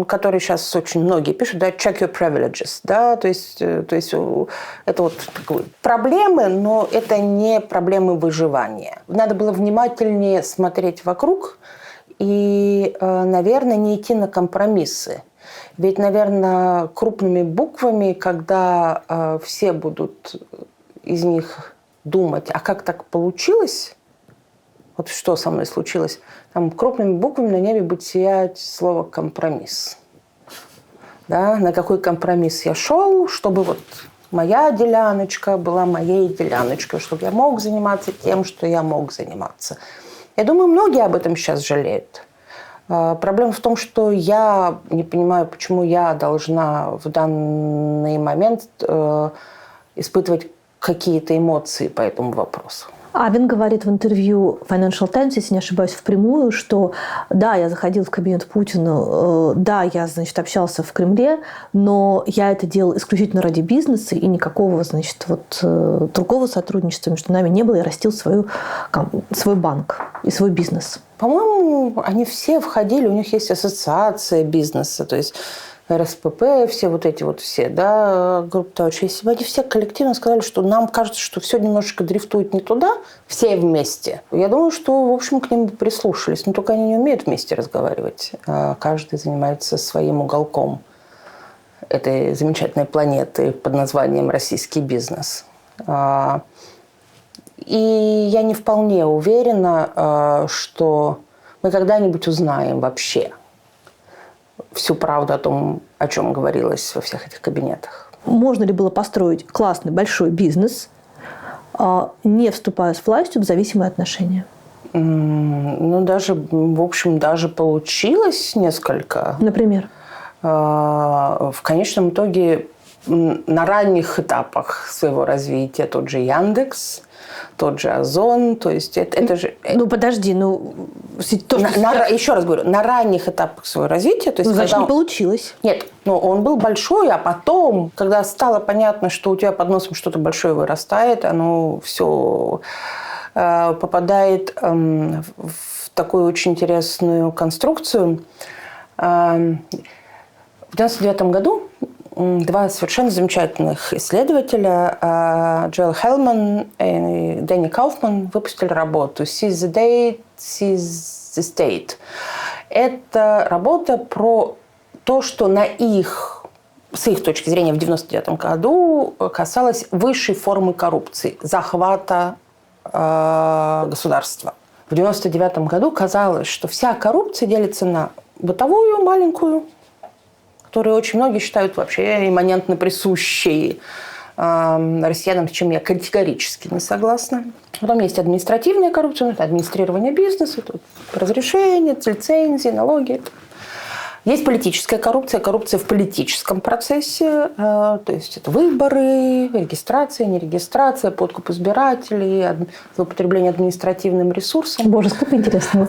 которые сейчас очень многие пишут, да, check your privileges, да, то есть это вот проблемы, но это не проблемы выживания. Надо было внимательнее смотреть вокруг и, наверное, не идти на компромиссы. Ведь, наверное, крупными буквами, когда все будут из них думать, а как так получилось, вот что со мной случилось, там крупными буквами на небе будет сиять слово «компромисс». Да? На какой компромисс я шел, чтобы вот моя деляночка была моей деляночкой, чтобы я мог заниматься тем, что я мог заниматься. Я думаю, многие об этом сейчас жалеют. Проблема в том, что я не понимаю, почему я должна в данный момент испытывать какие-то эмоции по этому вопросу. Авен говорит в интервью Financial Times, если не ошибаюсь, впрямую, что да, я заходил в кабинет Путина, да, я, значит, общался в Кремле, но я это делал исключительно ради бизнеса, и никакого, значит, вот другого сотрудничества между нами не было. Я растил свой банк и свой бизнес. По-моему, они все входили, у них есть ассоциация бизнеса, то есть РСПП, все вот эти вот все, да, группы товарищей. Если бы они все коллективно сказали, что нам кажется, что все немножечко дрифтует не туда, все вместе, я думаю, что, в общем, к ним бы прислушались. Но только они не умеют вместе разговаривать. Каждый занимается своим уголком этой замечательной планеты под названием «Российский бизнес». И я не вполне уверена, что мы когда-нибудь узнаем вообще всю правду о том, о чем говорилось во всех этих кабинетах. Можно ли было построить классный большой бизнес, не вступая с властью в зависимые отношения? Ну, даже, в общем, даже получилось несколько. Например? В конечном итоге на ранних этапах своего развития тот же Яндекс, тот же Озон, то есть это же... Ну, подожди, Еще раз говорю, на ранних этапах своего развития... То есть, значит, не получилось. Нет, но он был большой, а потом, когда стало понятно, что у тебя под носом что-то большое вырастает, оно все попадает в такую очень интересную конструкцию. В 1999 году два совершенно замечательных исследователя, Джоэл Хелман и Дэнни Кауфман, выпустили работу «Seize the Day, Seize the State». Это работа про то, что с их точки зрения в 1999 году касалось высшей формы коррупции – захвата государства. В 1999 году казалось, что вся коррупция делится на бытовую, маленькую, которые очень многие считают вообще имманентно присущей россиянам, с чем я категорически не согласна. Потом есть административная коррупция, это администрирование бизнеса, тут разрешения, лицензии, налоги. Есть политическая коррупция, коррупция в политическом процессе, то есть это выборы, регистрация, нерегистрация, подкуп избирателей, злоупотребление административным ресурсом. Боже, сколько интересного.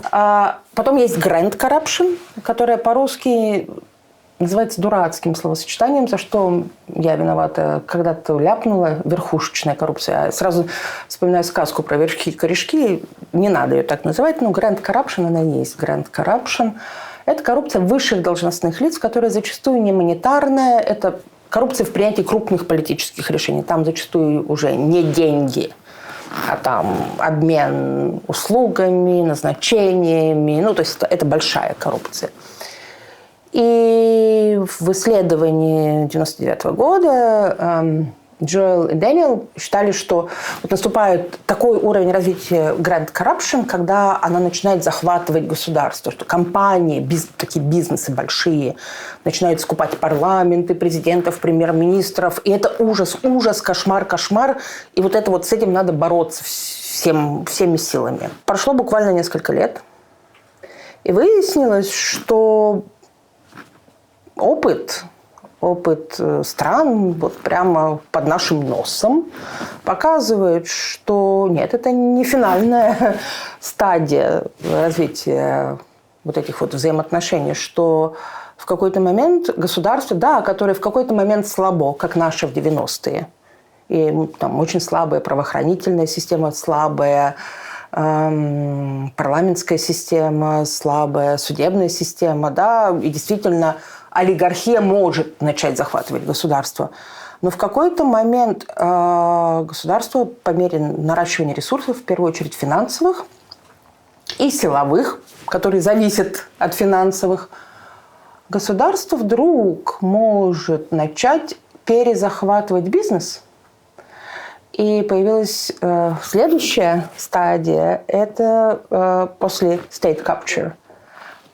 Потом есть grand corruption, которая по-русски называется дурацким словосочетанием, за что я виновата, когда-то ляпнула, верхушечная коррупция. Я сразу вспоминаю сказку про вершки и корешки. Не надо ее так называть, но grand corruption, она и есть grand corruption. Это коррупция высших должностных лиц, которая зачастую не монетарная. Это коррупция в принятии крупных политических решений. Там зачастую уже не деньги, а там обмен услугами, назначениями. Ну, то есть это большая коррупция. И в исследовании 1999 года Джоэл и Дэниел считали, что вот наступает такой уровень развития grand corruption, когда она начинает захватывать государство, что компании, такие бизнесы большие, начинают скупать парламенты, президентов, премьер-министров. И это ужас, ужас, кошмар, кошмар. И вот это вот с этим надо бороться всеми силами. Прошло буквально несколько лет. И выяснилось, что опыт стран вот прямо под нашим носом показывает, что нет, это не финальная стадия развития вот этих вот взаимоотношений, что в какой-то момент государство, да, которое в какой-то момент слабо, как наше в 90-е, и там очень слабая правоохранительная система, слабая парламентская система слабая, судебная система, да, и действительно олигархия может начать захватывать государство. Но в какой-то момент государство по мере наращивания ресурсов, в первую очередь финансовых и силовых, которые зависят от финансовых, государство вдруг может начать перезахватывать бизнес. И появилась следующая стадия, это после state capture,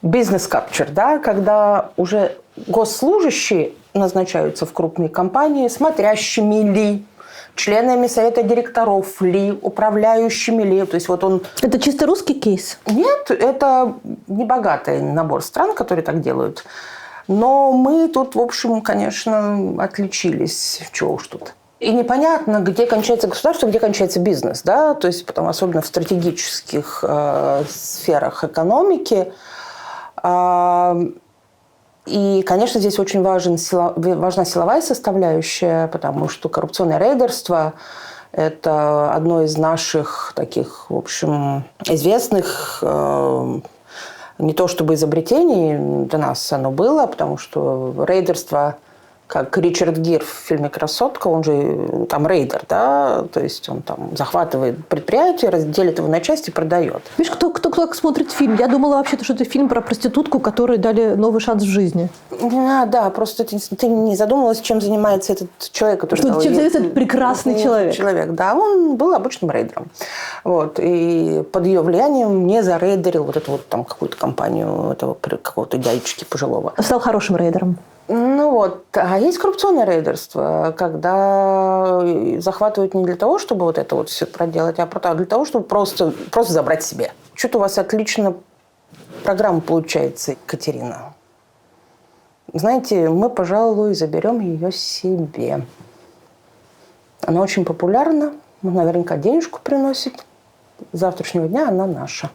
business capture, да, когда уже госслужащие назначаются в крупные компании смотрящими ли, членами совета директоров ли, управляющими ли. То есть вот он... Это чисто русский кейс? Нет, это небогатый набор стран, которые так делают. Но мы тут, в общем, конечно, отличились. Чего уж тут. И непонятно, где кончается государство, где кончается бизнес. Да? То есть, потом, особенно в стратегических сферах экономики. И, конечно, здесь очень важна силовая составляющая, потому что коррупционное рейдерство – это одно из наших таких, в общем, известных, не то чтобы изобретений, для нас оно было, потому что рейдерство, как Ричард Гир в фильме «Красотка», он же там рейдер, да, то есть он там захватывает предприятие, разделит его на части и продает. Видишь, кто смотрит фильм? Я думала вообще-то, что это фильм про проститутку, которой дали новый шанс в жизни. Да, просто ты не задумывалась, чем занимается этот человек, который... Чем занимается этот прекрасный человек. Да, он был обычным рейдером. Вот, и под ее влиянием не зарейдерил вот эту вот там какую-то компанию этого какого-то дядечки пожилого. Стал хорошим рейдером. Ну вот, а есть коррупционное рейдерство, когда захватывают не для того, чтобы вот это вот все проделать, а для того, чтобы просто забрать себе. Что-то у вас отлично программа получается, Екатерина. Знаете, мы, пожалуй, заберем ее себе. Она очень популярна, наверняка денежку приносит. С завтрашнего дня она наша.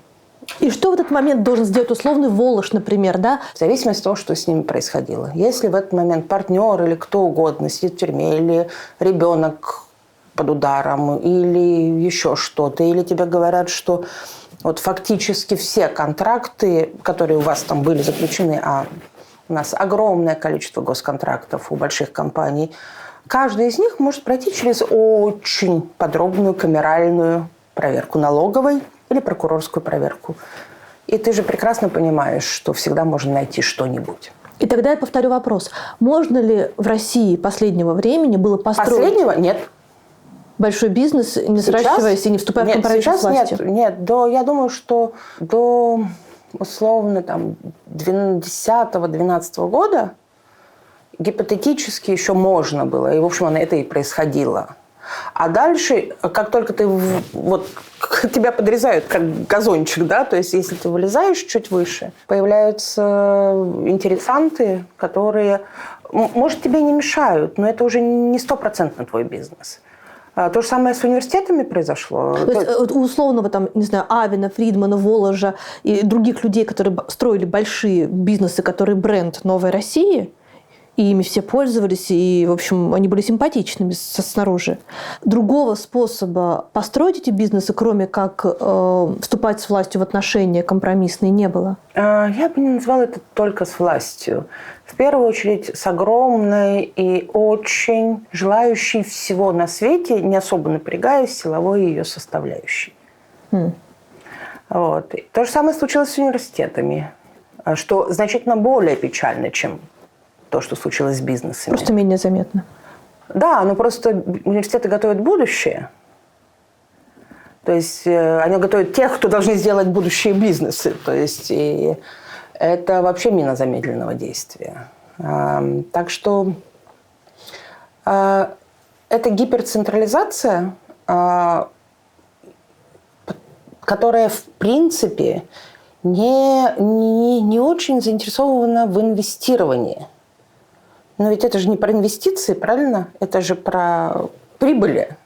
И что в этот момент должен сделать условный Волош, например, да? В зависимости от того, что с ними происходило. Если в этот момент партнер или кто угодно сидит в тюрьме, или ребенок под ударом, или еще что-то, или тебе говорят, что вот фактически все контракты, которые у вас там были заключены, а у нас огромное количество госконтрактов у больших компаний, каждый из них может пройти через очень подробную камеральную проверку налоговой или прокурорскую проверку. И ты же прекрасно понимаешь, что всегда можно найти что-нибудь. И тогда я повторю вопрос. Можно ли в России последнего времени было построить... Последнего? Нет. Большой бизнес, не сращиваясь и не вступая в компромисс с властью? Нет. Я думаю, что до условно там 2010-2012 года гипотетически еще можно было. И, в общем, это и происходило. А дальше, как только тебя подрезают как газончик, да, то есть если ты вылезаешь чуть выше, появляются интересанты, которые, может, тебе не мешают, но это уже не 100% твой бизнес. То же самое с университетами произошло. То есть у условного, там, не знаю, Авина, Фридмана, Воложа и других людей, которые строили большие бизнесы, которые бренд «Новой России», и ими все пользовались, и, в общем, они были симпатичными снаружи. Другого способа построить эти бизнесы, кроме как вступать с властью в отношения компромиссные, не было? Я бы не назвала это только с властью. В первую очередь с огромной и очень желающей всего на свете, не особо напрягаясь, силовой ее составляющей. Вот. И то же самое случилось с университетами, что значительно более печально, чем то, что случилось с бизнесами. Просто менее заметно. Да, но просто университеты готовят будущее. То есть они готовят тех, кто должны сделать будущие бизнесы. То есть и это вообще мина замедленного действия. Так что это гиперцентрализация, которая в принципе не очень заинтересована в инвестировании. Но ведь это же не про инвестиции, правильно? Это же про прибыли.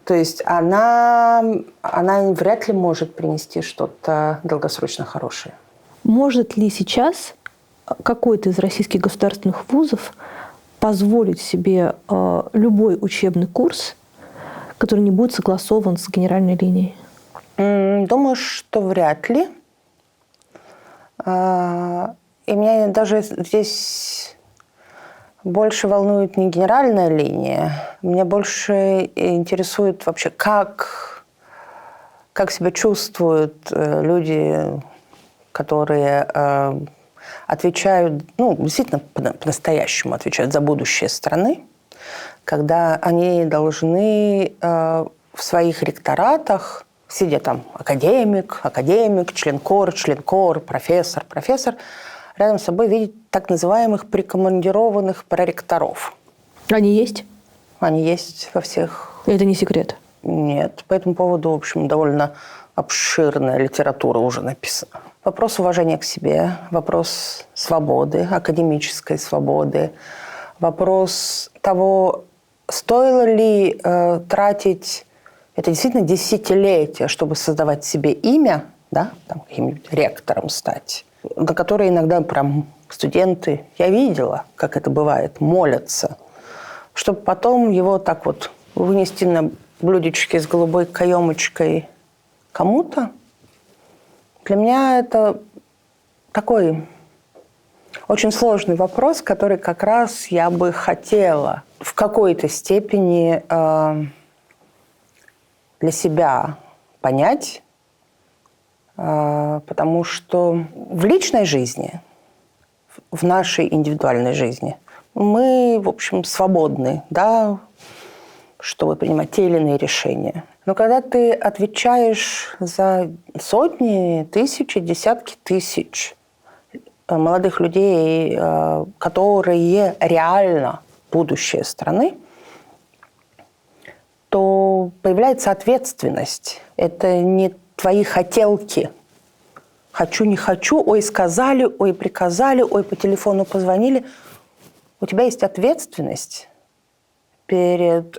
То есть она вряд ли может принести что-то долгосрочно хорошее. Может ли сейчас какой-то из российских государственных вузов позволить себе любой учебный курс, который не будет согласован с генеральной линией? Думаю, что вряд ли. И меня даже здесь больше волнует не генеральная линия. Меня больше интересует вообще, как себя чувствуют люди, которые отвечают, действительно по-настоящему отвечают за будущее страны, когда они должны в своих ректоратах, сидя там академик, член кор, профессор, рядом с собой видеть так называемых прикомандированных проректоров. Они есть? Они есть во всех. Это не секрет? Нет. По этому поводу, в общем, довольно обширная литература уже написана. Вопрос уважения к себе, вопрос свободы, академической свободы, вопрос того, стоило ли тратить это действительно десятилетия, чтобы создавать себе имя, да, там, каким-нибудь ректором стать, на которое иногда прям студенты, я видела, как это бывает, молятся, чтобы потом его так вот вынести на блюдечке с голубой каемочкой кому-то. Для меня это такой очень сложный вопрос, который как раз я бы хотела в какой-то степени для себя понять, потому что в личной жизни, в нашей индивидуальной жизни мы, в общем, свободны, да, чтобы принимать те или иные решения. Но когда ты отвечаешь за сотни, тысячи, десятки тысяч молодых людей, которые реально будущее страны, то появляется ответственность. Это не твои хотелки. Хочу, не хочу, ой, сказали, ой, приказали, ой, по телефону позвонили. У тебя есть ответственность перед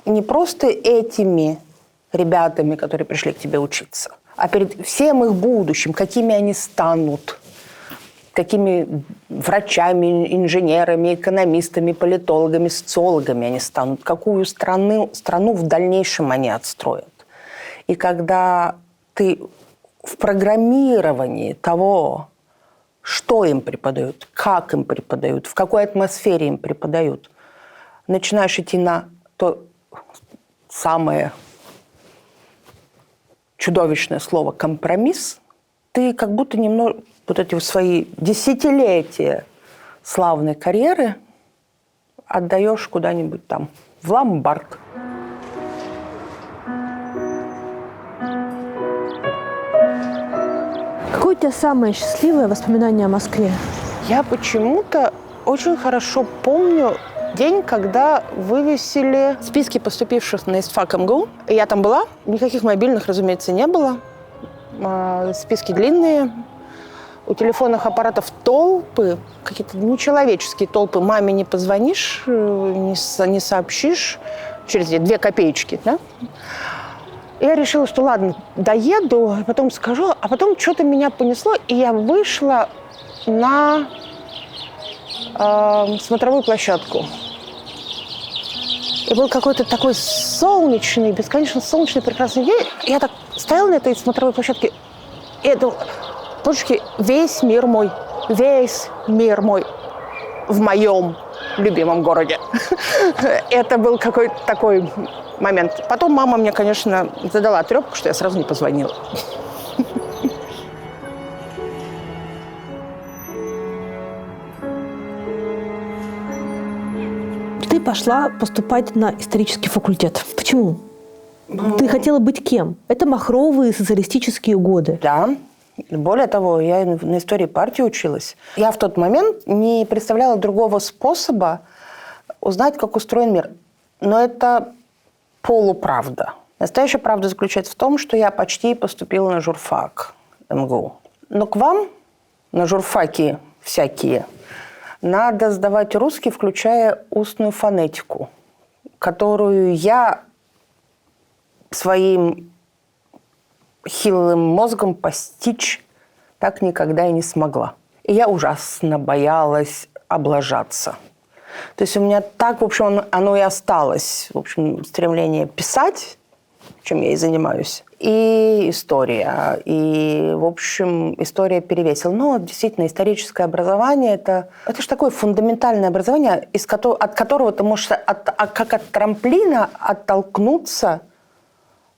не просто этими ребятами, которые пришли к тебе учиться, а перед всем их будущим, какими они станут, какими врачами, инженерами, экономистами, политологами, социологами они станут, какую страну в дальнейшем они отстроят. И когда ты в программировании того, что им преподают, как им преподают, в какой атмосфере им преподают, начинаешь идти на то самое чудовищное слово «компромисс», ты как будто немного вот эти свои десятилетия славной карьеры отдаешь куда-нибудь там, в ломбард. Какое у тебя самое счастливое воспоминание о Москве? Я почему-то очень хорошо помню день, когда вывесили списки поступивших на ИСТФАК МГУ. Я там была. Никаких мобильных, разумеется, не было. Списки длинные. У телефонных аппаратов толпы, какие-то нечеловеческие толпы. Маме не позвонишь, не сообщишь. Через 2 копеечки, да? Я решила, что ладно, доеду, потом скажу. А потом что-то меня понесло, и я вышла на смотровую площадку. И был какой-то такой солнечный, бесконечно солнечный, прекрасный день. Я так стояла на этой смотровой площадке, и это, божечки, весь мир мой в моем любимом городе. Это был какой-то такой момент. Потом мама мне, конечно, задала трёпку, что я сразу не позвонила. Ты пошла поступать на исторический факультет. Почему? Ты хотела быть кем? Это махровые социалистические годы. Да. Более того, я на истории партии училась. Я в тот момент не представляла другого способа узнать, как устроен мир. Но это полуправда. Настоящая правда заключается в том, что я почти поступила на журфак МГУ. Но к вам, на журфаки всякие, надо сдавать русский, включая устную фонетику, которую я своим хилым мозгом постичь так никогда и не смогла. И я ужасно боялась облажаться. То есть у меня так, в общем, оно и осталось. В общем, стремление писать чем я и занимаюсь. И история. И, в общем, история перевесила. Но действительно, историческое образование – это же такое фундаментальное образование, от которого ты можешь как от трамплина оттолкнуться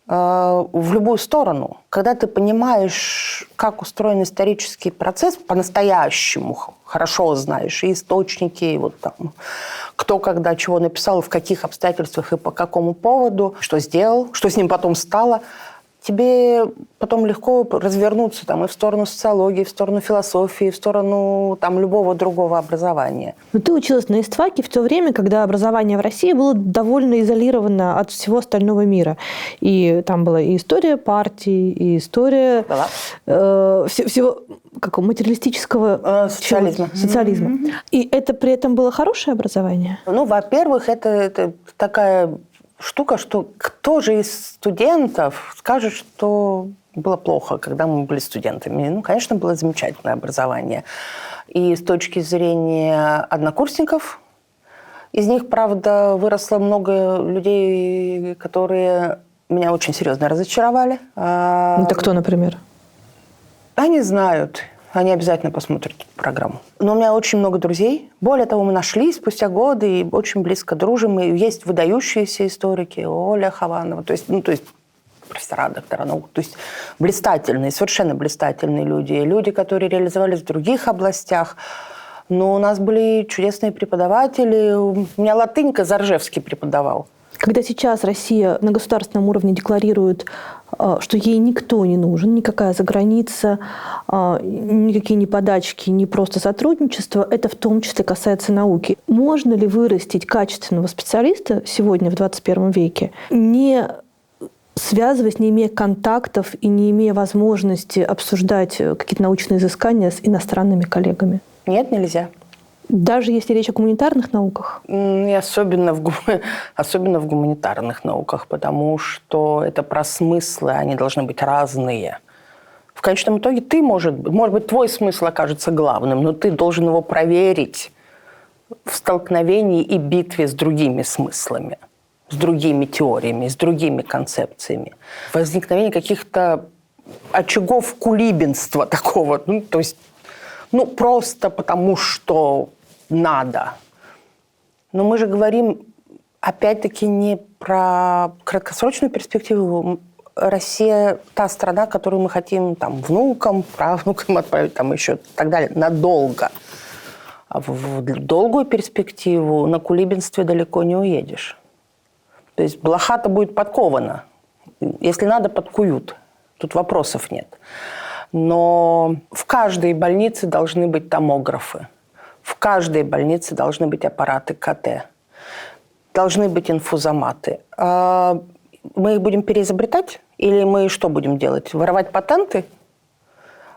в любую сторону. Когда ты понимаешь, как устроен исторический процесс, по-настоящему хорошо знаешь и источники, и вот там, кто когда чего написал, в каких обстоятельствах и по какому поводу, что сделал, что с ним потом стало, тебе потом легко развернуться там, и в сторону социологии, и в сторону философии, и в сторону там, любого другого образования. Но ты училась на истфаке в то время, когда образование в России было довольно изолировано от всего остального мира. И там была и история партии, и история всего материалистического социализма. И это при этом было хорошее образование? Ну, во-первых, это такая штука, что кто же из студентов скажет, что было плохо, когда мы были студентами? Ну, конечно, было замечательное образование. И с точки зрения однокурсников, из них, правда, выросло много людей, которые меня очень серьезно разочаровали. Это кто, например? Они знают. Они обязательно посмотрят эту программу. Но у меня очень много друзей. Более того, мы нашлись спустя годы и очень близко дружим. И есть выдающиеся историки. Оля Хованова. То есть профессора, доктора наук. То есть блистательные, совершенно блистательные люди. Люди, которые реализовались в других областях. Но у нас были чудесные преподаватели. У меня латынька Заржевский преподавал. Когда сейчас Россия на государственном уровне декларирует, что ей никто не нужен, никакая заграница, никакие не подачки, не просто сотрудничество, это в том числе касается науки. Можно ли вырастить качественного специалиста сегодня в 21 веке, не связываясь, не имея контактов и не имея возможности обсуждать какие-то научные изыскания с иностранными коллегами? Нет, нельзя. Даже если речь о гуманитарных науках? И особенно в гуманитарных науках, потому что это про смыслы, они должны быть разные. В конечном итоге ты, может быть, твой смысл окажется главным, но ты должен его проверить в столкновении и битве с другими смыслами, с другими теориями, с другими концепциями. Возникновение каких-то очагов кулибинства такого, то есть просто потому, что надо. Но мы же говорим, опять-таки, не про краткосрочную перспективу. Россия – та страна, которую мы хотим внукам, правнукам отправить, еще и так далее, надолго. А в долгую перспективу на кулибинстве далеко не уедешь. То есть блоха-то будет подкована. Если надо, подкуют. Тут вопросов нет. Но в каждой больнице должны быть томографы. В каждой больнице должны быть аппараты КТ. Должны быть инфузоматы. Мы их будем переизобретать? Или мы что будем делать? Воровать патенты?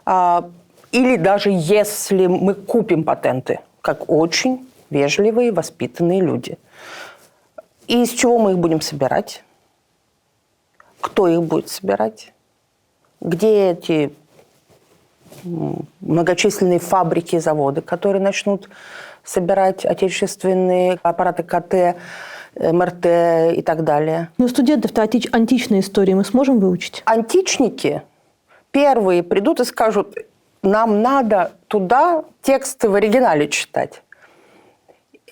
Или даже если мы купим патенты, как очень вежливые, воспитанные люди. И из чего мы их будем собирать? Кто их будет собирать? Где эти многочисленные фабрики и заводы, которые начнут собирать отечественные аппараты КТ, МРТ и так далее? Но студентов-то античной истории мы сможем выучить? Античники первые придут и скажут, нам надо туда тексты в оригинале читать.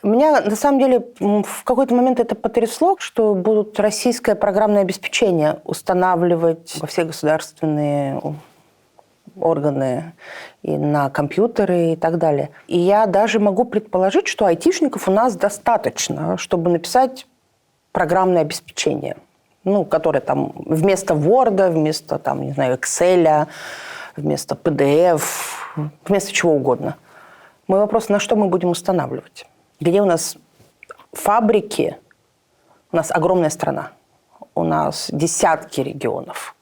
Меня, на самом деле, в какой-то момент это потрясло, что будут российское программное обеспечение устанавливать во все государственные органы и на компьютеры и так далее. И я даже могу предположить, что айтишников у нас достаточно, чтобы написать программное обеспечение, которое вместо Word, вместо Excel, вместо PDF, вместо чего угодно. Мой вопрос, на что мы будем устанавливать? Где у нас фабрики? У нас огромная страна. У нас десятки регионов.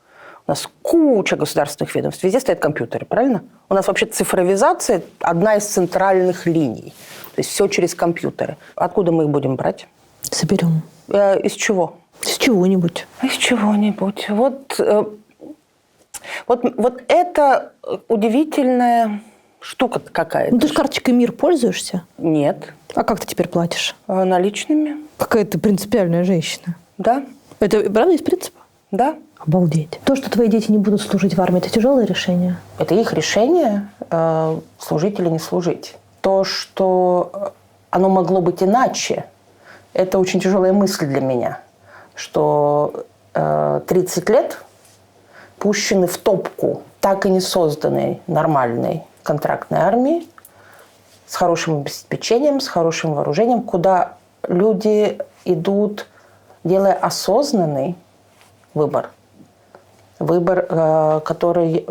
У нас куча государственных ведомств. Везде стоят компьютеры, правильно? У нас вообще цифровизация – одна из центральных линий. То есть все через компьютеры. Откуда мы их будем брать? Соберем. Из чего? Из чего-нибудь. Из чего-нибудь. Вот это удивительная штука какая-то. Ты же карточкой МИР пользуешься? Нет. А как ты теперь платишь? Наличными. Какая ты принципиальная женщина. Да. Это правда из принципа? Да. Обалдеть. То, что твои дети не будут служить в армии, это тяжелое решение? Это их решение, служить или не служить. То, что оно могло быть иначе, это очень тяжелая мысль для меня. Что 30 лет пущены в топку так и не созданной нормальной контрактной армии с хорошим обеспечением, с хорошим вооружением, куда люди идут, делая осознанный выбор. Выбор, который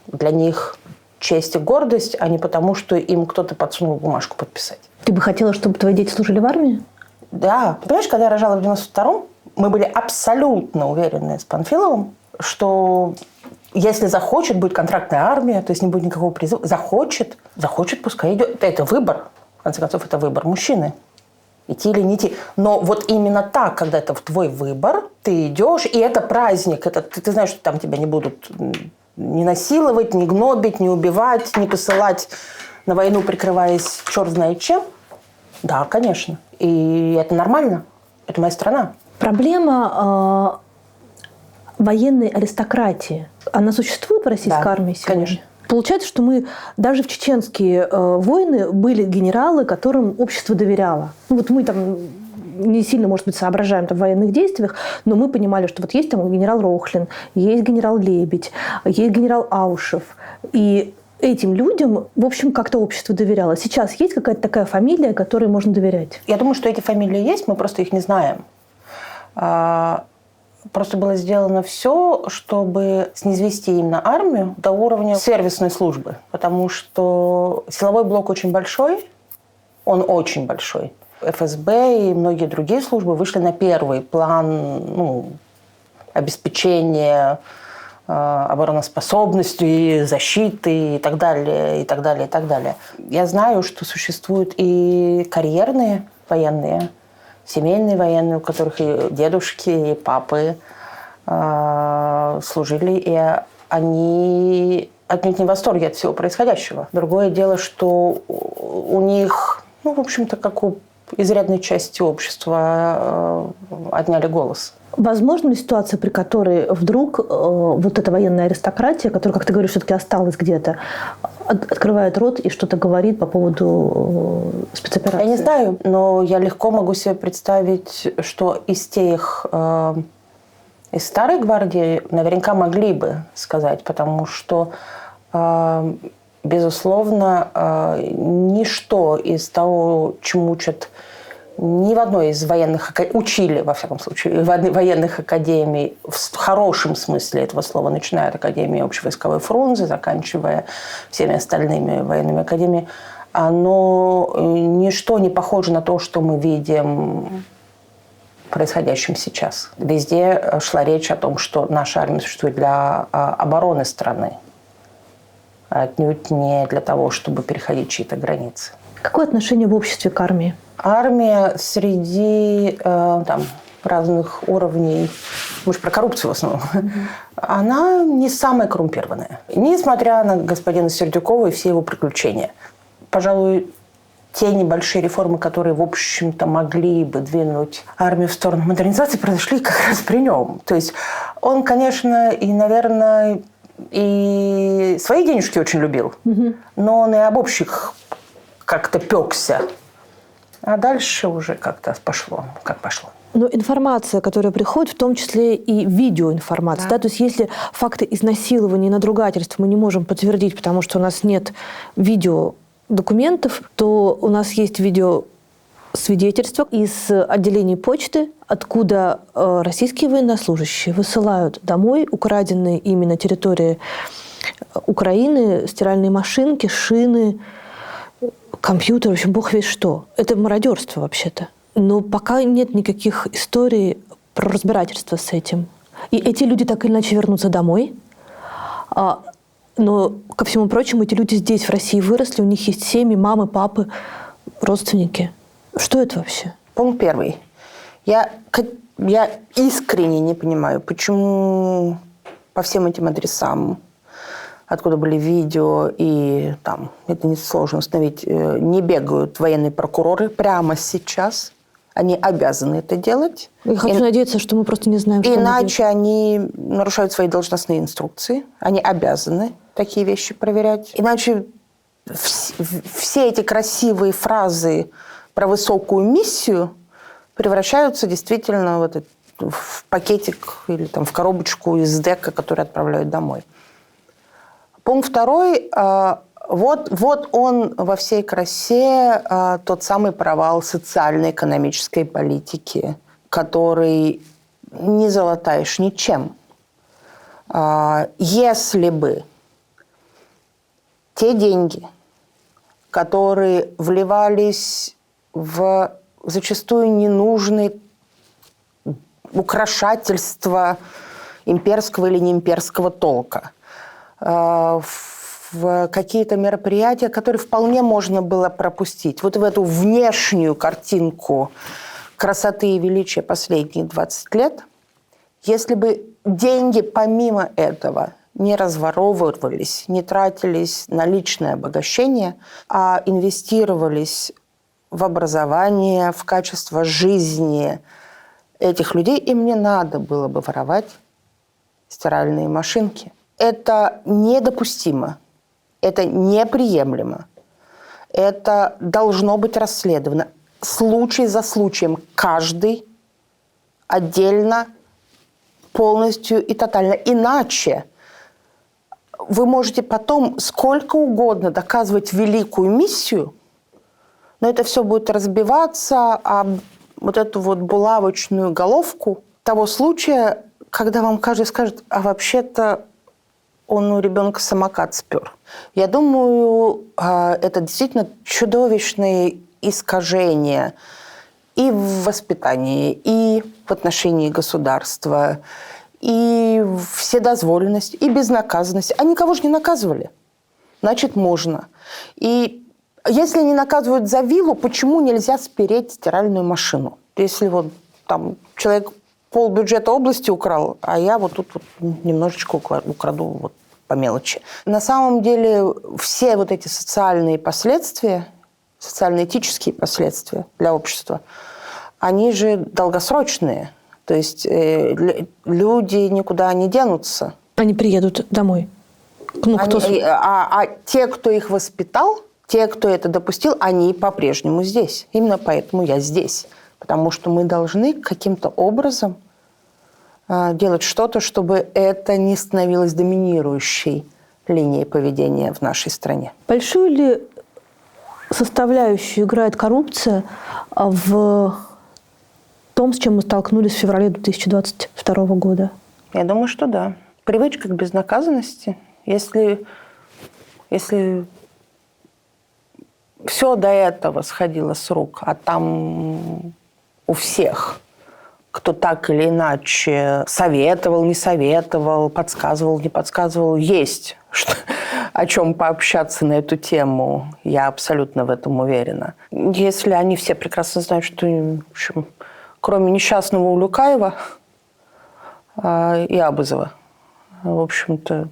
для них честь и гордость, а не потому, что им кто-то подсунул бумажку подписать. Ты бы хотела, чтобы твои дети служили в армии? Да. Понимаешь, когда я рожала в 92-м, мы были абсолютно уверены с Панфиловым, что если захочет, будет контрактная армия, то есть не будет никакого призыва. Захочет, пускай идет. Это выбор. В конце концов, это выбор мужчины. Идти или не идти. Но вот именно так, когда это твой выбор, ты идешь, и это праздник. Это, ты знаешь, что там тебя не будут ни насиловать, ни гнобить, ни убивать, ни посылать на войну, прикрываясь черт знает чем. Да, конечно. И это нормально. Это моя страна. Проблема военной аристократии, она существует в российской армии сегодня? Конечно. Получается, что мы даже в чеченские войны были генералы, которым общество доверяло. Ну, вот мы там не сильно, может быть, соображаем в военных действиях, но мы понимали, что вот есть там генерал Рохлин, есть генерал Лебедь, есть генерал Аушев. И этим людям, в общем, как-то общество доверяло. Сейчас есть какая-то такая фамилия, которой можно доверять? Я думаю, что эти фамилии есть, мы просто их не знаем. Просто было сделано все, чтобы снизвести именно армию до уровня сервисной службы. Потому что силовой блок очень большой, он очень большой. ФСБ и многие другие службы вышли на первый план обеспечения обороноспособностью и защиты и так далее, и так далее, и так далее. Я знаю, что существуют и карьерные военные, семейные военные, у которых и дедушки, и папы служили, и они отнюдь не в восторге от всего происходящего. Другое дело, что у них, в общем-то, как у изрядной части общества, отняли голос. Возможно ли ситуация, при которой вдруг вот эта военная аристократия, которая, как ты говоришь, все-таки осталась где-то, открывает рот и что-то говорит по поводу спецоперации? Я не знаю, но я легко могу себе представить, что из старой гвардии наверняка могли бы сказать, потому что, безусловно, ничто из того, чему учат ни в одной из военных учили, во всяком случае, военных академий в хорошем смысле этого слова, начиная от Академии общевойсковой Фрунзе, заканчивая всеми остальными военными академиями, оно ничто не похоже на то, что мы видим происходящим сейчас. Везде шла речь о том, что наша армия существует для обороны страны, отнюдь не для того, чтобы переходить чьи-то границы. Какое отношение в обществе к армии? Армия среди разных уровней, мы же про коррупцию в основном, она не самая коррумпированная. Несмотря на господина Сердюкова и все его приключения. Пожалуй, те небольшие реформы, которые, в общем-то, могли бы двинуть армию в сторону модернизации, произошли как раз при нем. То есть он, конечно, и, наверное, и свои денежки очень любил, но он и об общих как-то пёкся. А дальше уже как-то пошло, как пошло. Но информация, которая приходит, в том числе и видеоинформация. Да. То есть если факты изнасилования и надругательств мы не можем подтвердить, потому что у нас нет видеодокументов, то у нас есть видеосвидетельства из отделений почты, откуда российские военнослужащие высылают домой украденные ими на территории Украины стиральные машинки, шины, компьютер, в общем, бог весть что. Это мародерство вообще-то. Но пока нет никаких историй про разбирательство с этим. И эти люди так или иначе вернутся домой. Но, ко всему прочему, эти люди здесь, в России, выросли, у них есть семьи, мамы, папы, родственники. Что это вообще? Пункт первый. Я искренне не понимаю, почему по всем этим адресам, откуда были видео, и там, это несложно установить, не бегают военные прокуроры прямо сейчас, Они обязаны это делать. Я хочу надеяться, что мы просто не знаем, что иначе они нарушают свои должностные инструкции. Они обязаны такие вещи проверять. Иначе все эти красивые фразы про высокую миссию превращаются действительно в пакетик или там, в коробочку из дека, которую отправляют домой. Пункт второй. Вот он во всей красе, тот самый провал социально-экономической политики, который не залатаешь ничем. Если бы те деньги, которые вливались в зачастую ненужные украшательства имперского или неимперского толка, в какие-то мероприятия, которые вполне можно было пропустить. Вот в эту внешнюю картинку красоты и величия последних 20 лет, если бы деньги помимо этого не разворовывались, не тратились на личное обогащение, а инвестировались в образование, в качество жизни этих людей, им не надо было бы воровать стиральные машинки. Это недопустимо. Это неприемлемо. Это должно быть расследовано. Случай за случаем. Каждый отдельно, полностью и тотально. Иначе вы можете потом сколько угодно доказывать великую миссию, но это все будет разбиваться об вот эту вот булавочную головку того случая, когда вам каждый скажет, а вообще-то он у ребенка самокат спер. Я думаю, это действительно чудовищные искажения и в воспитании, и в отношении государства, и вседозволенность, и безнаказанность. А никого же не наказывали. Значит, можно. И если не наказывают за виллу, почему нельзя спереть стиральную машину? Если вот там человек полбюджета области украл, а я вот тут вот немножечко украду вот по мелочи. На самом деле все вот эти социальные последствия, социально-этические последствия для общества, они же долгосрочные. То есть люди никуда не денутся. Они приедут домой. А те, кто их воспитал, те, кто это допустил, они по-прежнему здесь. Именно поэтому я здесь. Потому что мы должны каким-то образом делать что-то, чтобы это не становилось доминирующей линией поведения в нашей стране. Большую ли составляющую играет коррупция в том, с чем мы столкнулись в феврале 2022 года? Я думаю, что да. Привычка к безнаказанности. Если все до этого сходило с рук, а там у всех, кто так или иначе советовал, не советовал, подсказывал, не подсказывал, есть о чем пообщаться на эту тему. Я абсолютно в этом уверена. Если они все прекрасно знают, что, в общем, кроме несчастного Улюкаева и Абызова, в общем-то,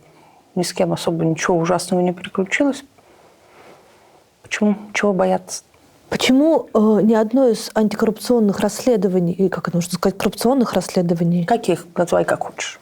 ни с кем особо ничего ужасного не приключилось. Почему? Чего бояться? Почему ни одно из антикоррупционных расследований, или как это нужно сказать, коррупционных расследований... Каких? Называй как хочешь.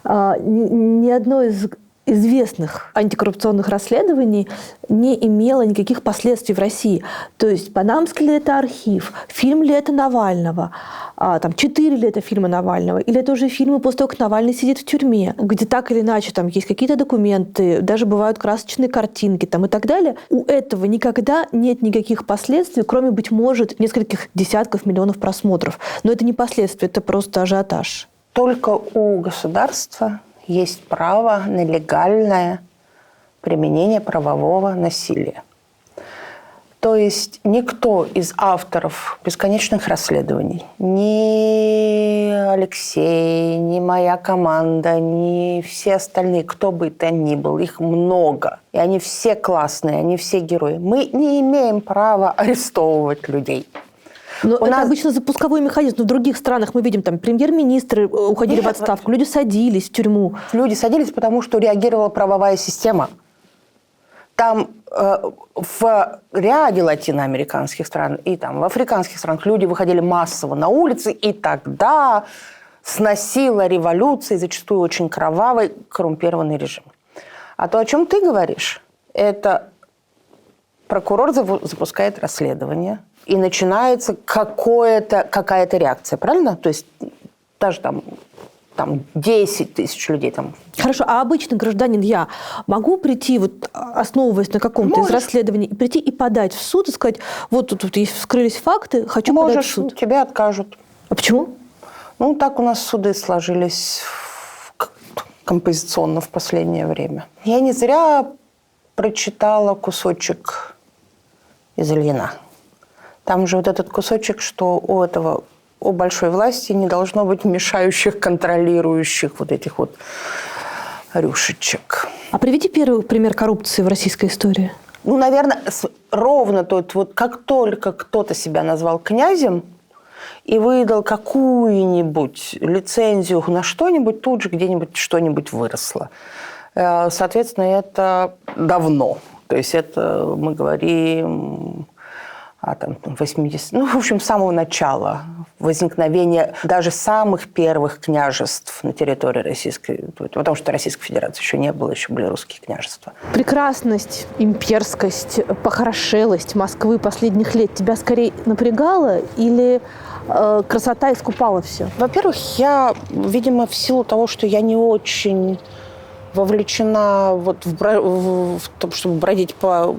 Ни одно из известных антикоррупционных расследований не имело никаких последствий в России. То есть панамский ли это архив, фильм ли это Навального, 4 ли это фильмы Навального, или это уже фильмы после того, как Навальный сидит в тюрьме, где так или иначе там есть какие-то документы, даже бывают красочные картинки там, и так далее. У этого никогда нет никаких последствий, кроме, быть может, нескольких десятков миллионов просмотров. Но это не последствия, это просто ажиотаж. Только у государства есть право на легальное применение правового насилия. То есть никто из авторов бесконечных расследований, ни Алексей, ни моя команда, ни все остальные, кто бы то ни был, их много. И они все классные, они все герои. Мы не имеем права арестовывать людей. Но это обычно запусковой механизм. Но в других странах мы видим, там премьер-министры уходили в отставку, люди садились в тюрьму. Люди садились, потому что реагировала правовая система. там в ряде латиноамериканских стран и там в африканских странах люди выходили массово на улицы, и тогда сносила революция, зачастую очень кровавый, коррумпированный режим. А то, о чем ты говоришь, это прокурор запускает расследование, и начинается какая-то реакция, правильно? То есть даже там 10 тысяч людей там. Хорошо, а обычный гражданин я могу прийти, вот, основываясь на каком-то из расследований, прийти и подать в суд и сказать, вот тут вскрылись факты, хочу подать в суд? Тебе откажут. А почему? Ну, так у нас суды сложились композиционно в последнее время. Я не зря прочитала кусочек из Ильина. Там же вот этот кусочек, что у большой власти не должно быть мешающих, контролирующих вот этих вот рюшечек. А приведи первый пример коррупции в российской истории. Ну, наверное, ровно тот, вот как только кто-то себя назвал князем и выдал какую-нибудь лицензию на что-нибудь, тут же где-нибудь что-нибудь выросло. Соответственно, это давно. То есть это мы говорим о 80... Ну, в общем, с самого начала возникновения даже самых первых княжеств на территории Российской... Потому что Российской Федерации еще не было, еще были русские княжества. Прекрасность, имперскость, похорошелость Москвы последних лет тебя скорее напрягала или красота искупала все? Во-первых, я, видимо, в силу того, что я не очень вовлечена вот в том, чтобы бродить по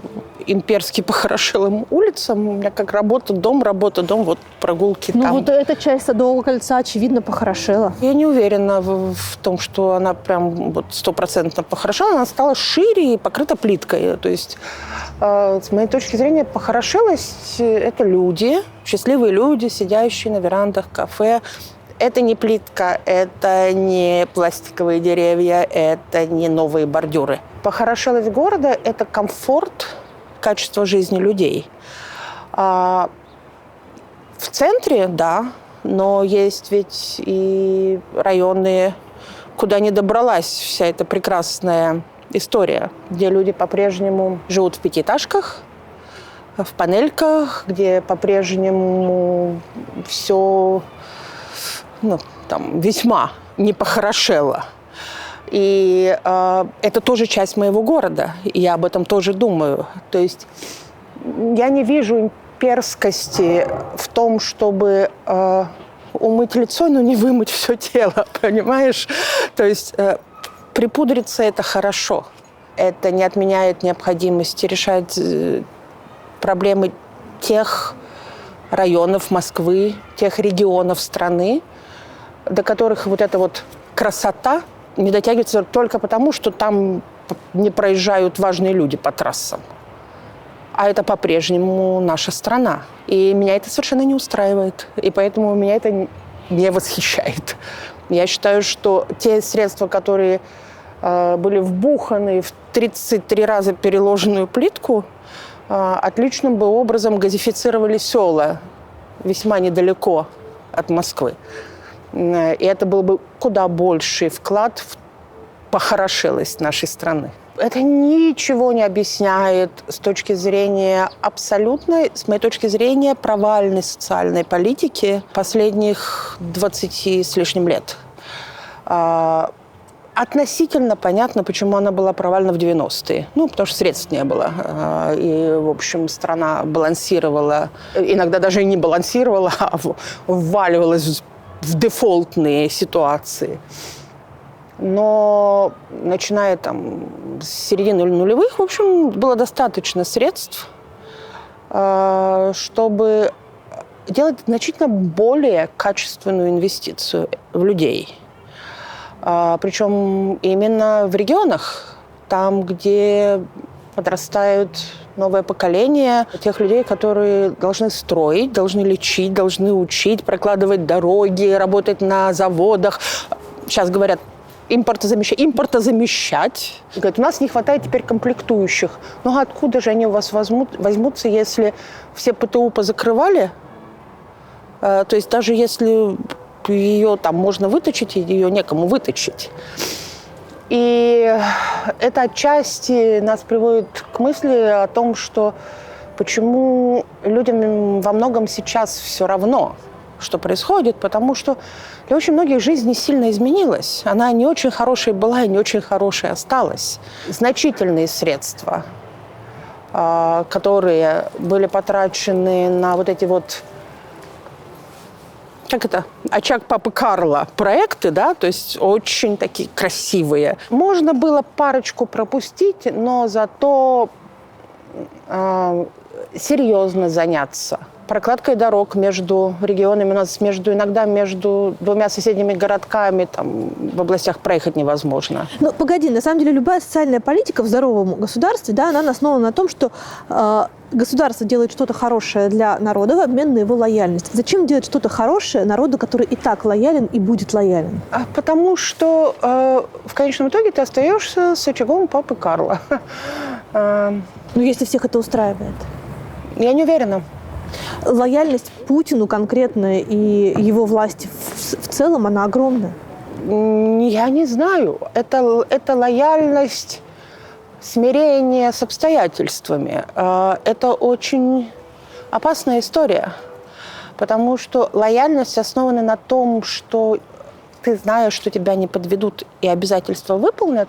имперски похорошелым улицам. У меня как работа, дом, вот прогулки там. Ну вот эта часть Садового кольца, очевидно, похорошела. Я не уверена в том, что она прям вот 100% похорошела. Она стала шире и покрыта плиткой. То есть, с моей точки зрения, похорошелость – это люди, счастливые люди, сидящие на верандах кафе. Это не плитка, это не пластиковые деревья, это не новые бордюры. Похорошелость города – это комфорт, качество жизни людей. В центре, да, но есть ведь и районы, куда не добралась вся эта прекрасная история, где люди по-прежнему живут в пятиэтажках, в панельках, где по-прежнему все там весьма не похорошело. И это тоже часть моего города, и я об этом тоже думаю. То есть я не вижу имперскости в том, чтобы умыть лицо, но не вымыть все тело, понимаешь? То есть припудриться – это хорошо. Это не отменяет необходимости решать проблемы тех районов Москвы, тех регионов страны, до которых вот эта вот красота не дотягивается только потому, что там не проезжают важные люди по трассам. А это по-прежнему наша страна. И меня это совершенно не устраивает. И поэтому меня это не восхищает. Я считаю, что те средства, которые были вбуханы в 33 раза переложенную плитку, отличным бы образом газифицировали села весьма недалеко от Москвы. И это был бы куда больший вклад в похорошелость нашей страны. Это ничего не объясняет с точки зрения абсолютной, с моей точки зрения, провальной социальной политики последних 20 с лишним лет. Относительно понятно, почему она была провальна в 90-е. Ну, потому что средств не было. И, в общем, страна балансировала, иногда даже и не балансировала, а вваливалась в дефолтные ситуации. Но начиная там с середины нулевых, в общем, было достаточно средств, чтобы делать значительно более качественную инвестицию в людей. Причем именно в регионах, там, где подрастают новое поколение тех людей, которые должны строить, должны лечить, должны учить, прокладывать дороги, работать на заводах. Сейчас говорят, импортозамещать. Говорят, у нас не хватает теперь комплектующих. Ну а откуда же они у вас возьмутся, если все ПТУ позакрывали? То есть даже если ее там можно выточить, ее некому выточить. И это отчасти нас приводит к мысли о том, что почему людям во многом сейчас все равно, что происходит, потому что для очень многих жизнь не сильно изменилась. Она не очень хорошей была и не очень хорошей осталась. Значительные средства, которые были потрачены на вот эти вот, как это, очаг папы Карла проекты, да, то есть очень такие красивые. Можно было парочку пропустить, но зато серьезно заняться прокладкой дорог между регионами. У нас иногда между двумя соседними городками там, в областях проехать невозможно. Ну, погоди, на самом деле любая социальная политика в здоровом государстве, да, она основана на том, что государство делает что-то хорошее для народа в обмен на его лояльность. Зачем делать что-то хорошее народу, который и так лоялен и будет лоялен? Потому что в конечном итоге ты остаешься с очагом папы Карла. Ну, если всех это устраивает. Я не уверена. Лояльность Путину конкретно и его власти в целом, она огромная. Я не знаю. Это лояльность, смирение с обстоятельствами. Это очень опасная история. Потому что лояльность основана на том, что ты знаешь, что тебя не подведут и обязательства выполнят.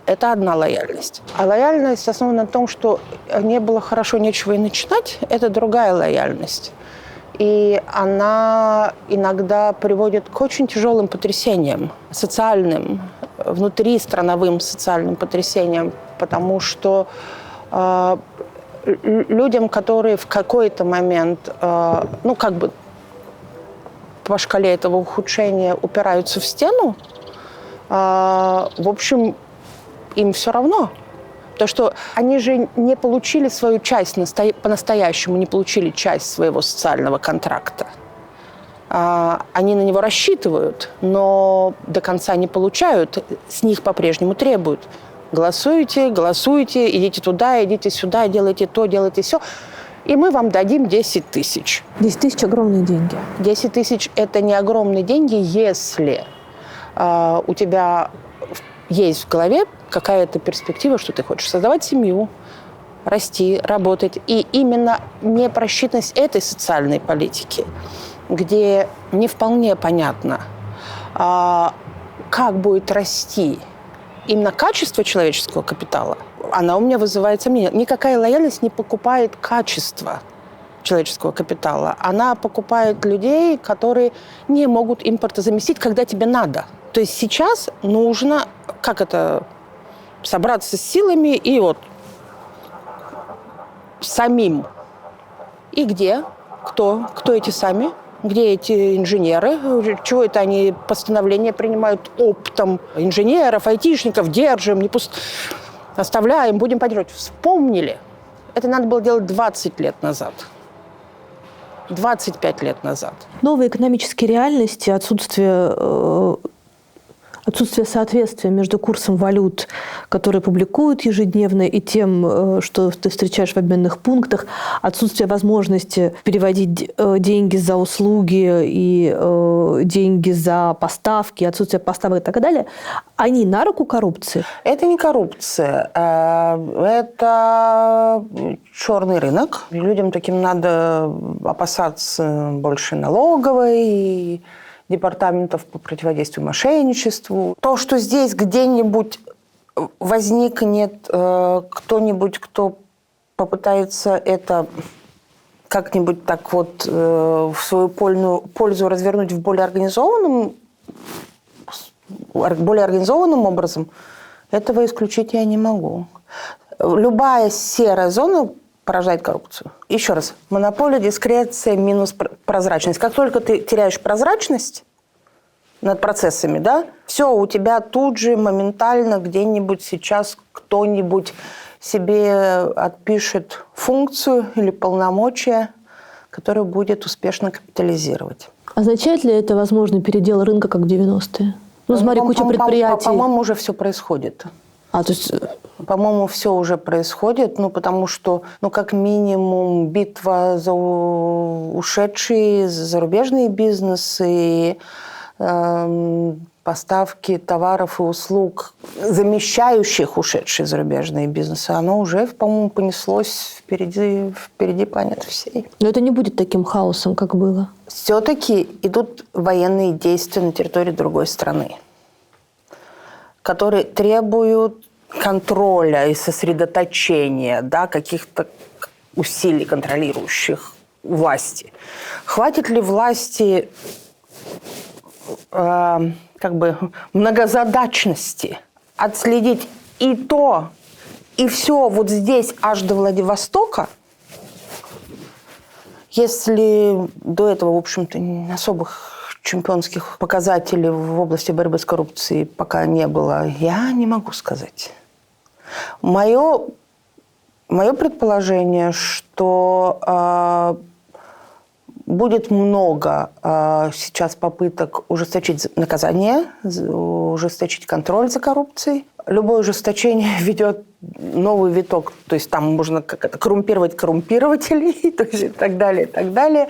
Это одна лояльность. А лояльность основана на том, что не было хорошо, нечего и начинать. Это другая лояльность. И она иногда приводит к очень тяжелым потрясениям, социальным, внутристрановым социальным потрясениям. Потому что людям, которые в какой-то момент, по шкале этого ухудшения упираются в стену, в общем, им все равно. Потому что они же не получили свою часть по-настоящему, не получили часть своего социального контракта. Они на него рассчитывают, но до конца не получают, с них по-прежнему требуют. Голосуйте, идите туда, идите сюда, делайте то, делайте все. И мы вам дадим 10 тысяч. 10 тысяч – огромные деньги. 10 тысяч – это не огромные деньги, если у тебя есть в голове какая-то перспектива, что ты хочешь создавать семью, расти, работать. И именно непросчитанность этой социальной политики, где не вполне понятно, как будет расти именно качество человеческого капитала, она у меня вызывает сомнения. Никакая лояльность не покупает качество человеческого капитала. Она покупает людей, которые не могут импортозаместить, когда тебе надо. То есть сейчас нужно, собраться с силами и самим. И где? Кто эти сами? Где эти инженеры? Чего это они постановления принимают оптом инженеров, айтишников? Держим, оставляем, будем поддерживать. Вспомнили. Это надо было делать 20 лет назад. 25 лет назад. Новые экономические реальности, отсутствие соответствия между курсом валют, которые публикуют ежедневно, и тем, что ты встречаешь в обменных пунктах, отсутствие возможности переводить деньги за услуги и деньги за поставки, отсутствие поставок и так далее, они на руку коррупции? Это не коррупция. Это черный рынок. Людям таким надо опасаться больше налоговой, департаментов по противодействию мошенничеству. То, что здесь где-нибудь возникнет кто-нибудь, кто попытается это как-нибудь так в свою пользу развернуть в более организованным образом, этого исключить я не могу. Любая серая зона порождает коррупцию. Еще раз. Монополия, дискреция минус прозрачность. Как только ты теряешь прозрачность над процессами, да, все, у тебя тут же моментально где-нибудь сейчас кто-нибудь себе отпишет функцию или полномочия, которую будет успешно капитализировать. Означает ли это возможный передел рынка, как в 90-е? Смотри, куча предприятий. По-моему, уже все происходит. То есть... По-моему, все уже происходит, потому что, как минимум, битва за ушедшие зарубежные бизнесы, поставки товаров и услуг, замещающих ушедшие зарубежные бизнесы, оно уже, по-моему, понеслось впереди планеты всей. Но это не будет таким хаосом, как было. Все-таки идут военные действия на территории другой страны, которые требуют контроля и сосредоточения, да, каких-то усилий, контролирующих власти. Хватит ли власти многозадачности отследить и то, и все вот здесь аж до Владивостока, если до этого, в общем-то, особых чемпионских показателей в области борьбы с коррупцией пока не было, я не могу сказать. Мое предположение, что будет много сейчас попыток ужесточить наказание, ужесточить контроль за коррупцией. Любое ужесточение ведет новый виток, то есть там можно коррумпировать коррумпирователей, то есть и так далее, и так далее.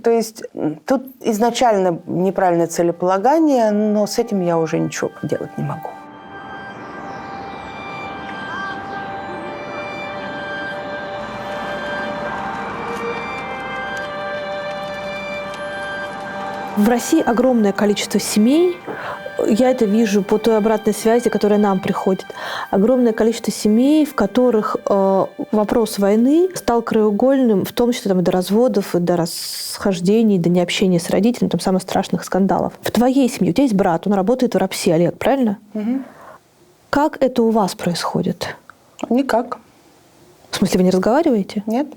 То есть тут изначально неправильное целеполагание, но с этим я уже ничего поделать не могу. В России огромное количество семей, я это вижу по той обратной связи, которая нам приходит, огромное количество семей, в которых вопрос войны стал краеугольным, в том числе там, и до разводов, и до расхождений, до необщения с родителями, там, самых страшных скандалов. В твоей семье, у тебя есть брат, он работает в РАПСе, Олег, правильно? Угу. Как это у вас происходит? Никак. В смысле, вы не разговариваете? Нет.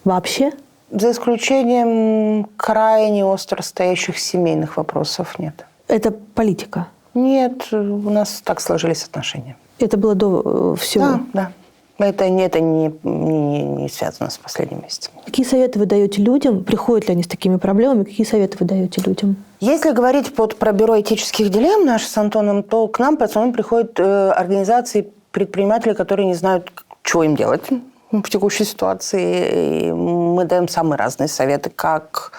Вообще? За исключением крайне остро стоящих семейных вопросов нет. Это политика? Нет, у нас так сложились отношения. Это было до всего? Да. Это не связано с последним месяцем. Какие советы вы даете людям? Приходят ли они с такими проблемами? Какие советы вы даете людям? Если говорить про бюро этических дилемм наше с Антоном, то к нам в основном приходят организации предпринимателей, которые не знают, что им делать в текущей ситуации. И мы даем самые разные советы, как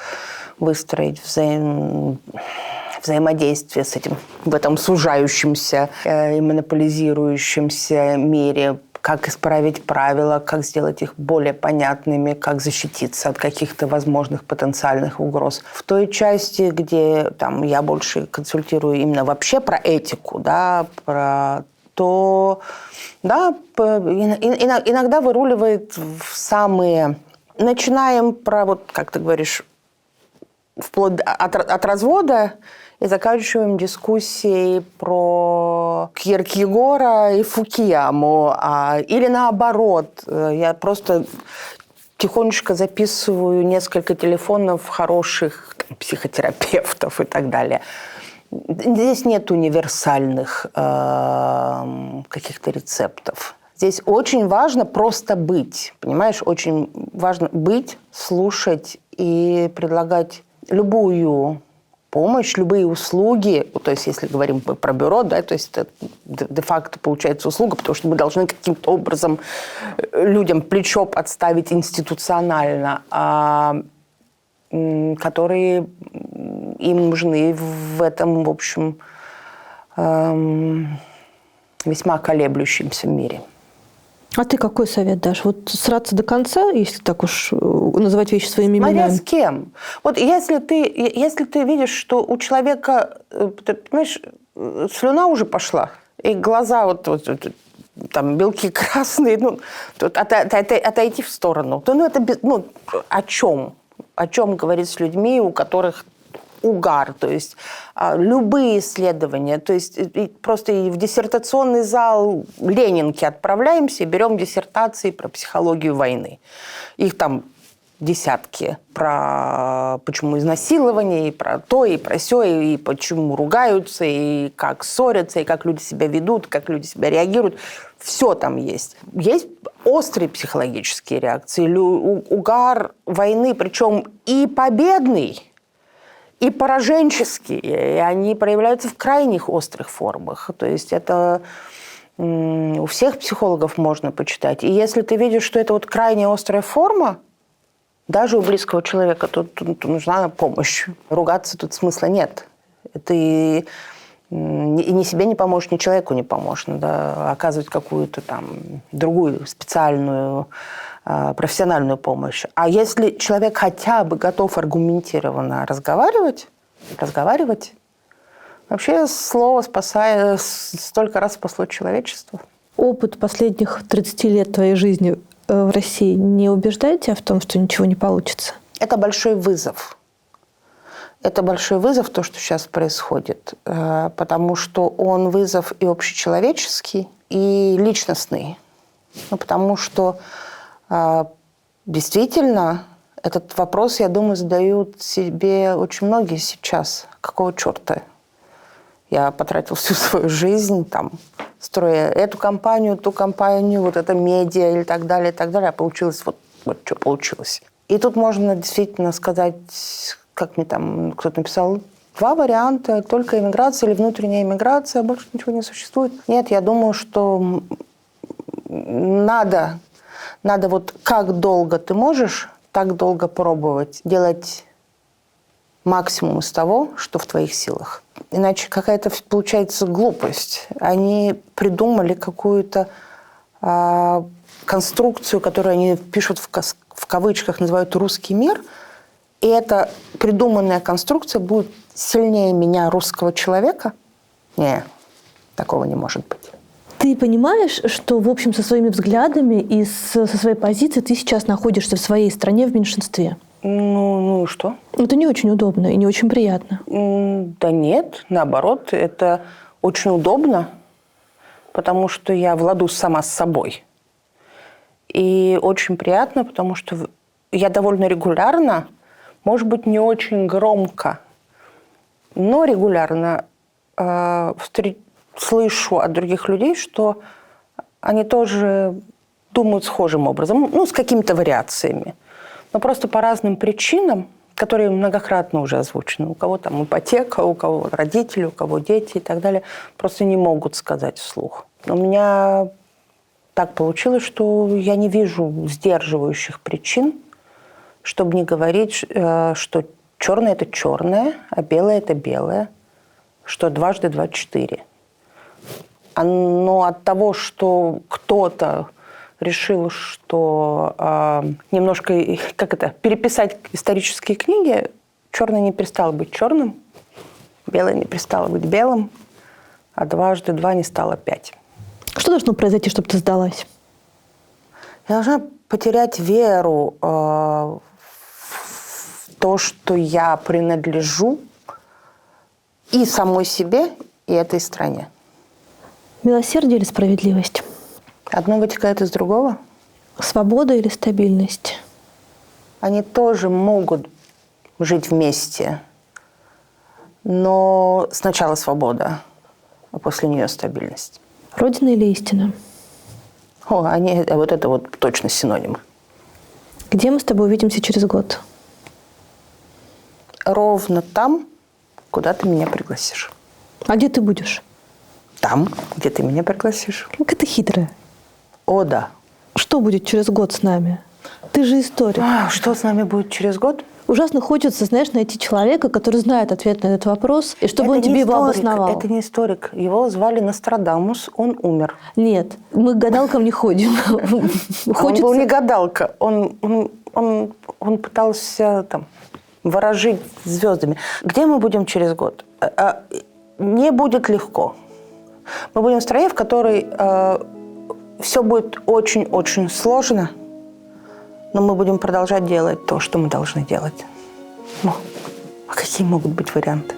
выстроить взаимодействие с этим в этом сужающемся и монополизирующемся мире, как исправить правила, как сделать их более понятными, как защититься от каких-то возможных потенциальных угроз. В той части, где там, я больше консультирую именно вообще про этику, да, то да, иногда выруливает в самые... Начинаем про, вот как ты говоришь, вплоть от развода и заканчиваем дискуссией про Кьеркегора и Фукуяму. Или наоборот, я просто тихонечко записываю несколько телефонов хороших психотерапевтов и так далее. Здесь нет универсальных каких-то рецептов. Здесь очень важно просто быть, понимаешь? Очень важно быть, слушать и предлагать любую помощь, любые услуги. То есть, если говорим про бюро, да, то есть это де-факто получается услуга, потому что мы должны каким-то образом людям плечо подставить институционально, которые им нужны в этом, в общем, весьма колеблющемся мире. А ты какой совет дашь? Вот сраться до конца, если так уж называть вещи своими именами? Смотря с кем. Вот если ты видишь, что у человека, ты понимаешь, слюна уже пошла, и глаза вот там белки красные, отойти в сторону. Это о чем? О чем говорить с людьми, у которых угар, то есть любые исследования, то есть просто и в диссертационный зал Ленинки отправляемся и берем диссертации про психологию войны. Их там десятки. Про почему изнасилование, и про то, и про сё, и почему ругаются, и как ссорятся, и как люди себя ведут, как люди себя реагируют. Все там есть. Есть острые психологические реакции, угар войны, причем и победный, и пораженческие, и они проявляются в крайних острых формах. То есть это у всех психологов можно почитать. И если ты видишь, что это вот крайне острая форма, даже у близкого человека тут нужна помощь. Ругаться тут смысла нет. Ты ни себе не поможешь, ни человеку не поможешь. Надо оказывать какую-то там другую специальную профессиональную помощь. А если человек хотя бы готов аргументированно разговаривать, вообще слово столько раз спасло человечество. Опыт последних 30 лет твоей жизни в России не убеждает тебя в том, что ничего не получится? Это большой вызов. Это большой вызов, то, что сейчас происходит, потому что он вызов и общечеловеческий, и личностный. Потому что действительно этот вопрос, я думаю, задают себе очень многие сейчас. Какого черта? Я потратил всю свою жизнь, там, строя эту компанию, ту компанию, вот это медиа и так далее, а получилось вот что получилось. И тут можно действительно сказать, как мне там кто-то написал, 2 варианта, только иммиграция или внутренняя иммиграция, больше ничего не существует. Нет, я думаю, что надо вот как долго ты можешь, так долго пробовать делать максимум из того, что в твоих силах. Иначе какая-то получается глупость. Они придумали какую-то конструкцию, которую они пишут в кавычках, называют «русский мир», и эта придуманная конструкция будет сильнее меня, русского человека? Не, такого не может быть. Ты понимаешь, что, в общем, со своими взглядами и со своей позицией ты сейчас находишься в своей стране в меньшинстве? Ну и что? Это не очень удобно и не очень приятно. Да нет, наоборот, это очень удобно, потому что я в ладу сама с собой. И очень приятно, потому что я довольно регулярно, может быть, не очень громко, но регулярно слышу от других людей, что они тоже думают схожим образом, ну, с какими-то вариациями. Но просто по разным причинам, которые многократно уже озвучены. У кого там ипотека, у кого родители, у кого дети и так далее, просто не могут сказать вслух. У меня так получилось, что я не вижу сдерживающих причин, чтобы не говорить, что черное – это черное, а белое – это белое, что 2 × 2 – 4. Но от того, что кто-то решил, что немножко, переписать исторические книги, черное не перестало быть черным, белое не перестало быть белым, а 2 × 2 не стало 5. Что должно произойти, чтобы ты сдалась? Я должна потерять веру в то, что я принадлежу и самой себе, и этой стране. Милосердие или справедливость? Одно вытекает из другого. Свобода или стабильность? Они тоже могут жить вместе, но сначала свобода, а после нее стабильность. Родина или истина? Вот это вот точно синонимы. Где мы с тобой увидимся через год? Ровно там, куда ты меня пригласишь. А где ты будешь? Там, где ты меня пригласишь. Как ты хитрая. О, да. Что будет через год с нами? Ты же историк. Что с нами будет через год? Ужасно хочется, знаешь, найти человека, который знает ответ на этот вопрос, и чтобы он тебе его обосновал. Это не историк. Его звали Нострадамус, он умер. Нет, мы к гадалкам не ходим. Он был не гадалка. Он пытался ворожить звездами. Где мы будем через год? Не будет легко. Мы будем в стране, в которой все будет очень-очень сложно, но мы будем продолжать делать то, что мы должны делать. А какие могут быть варианты?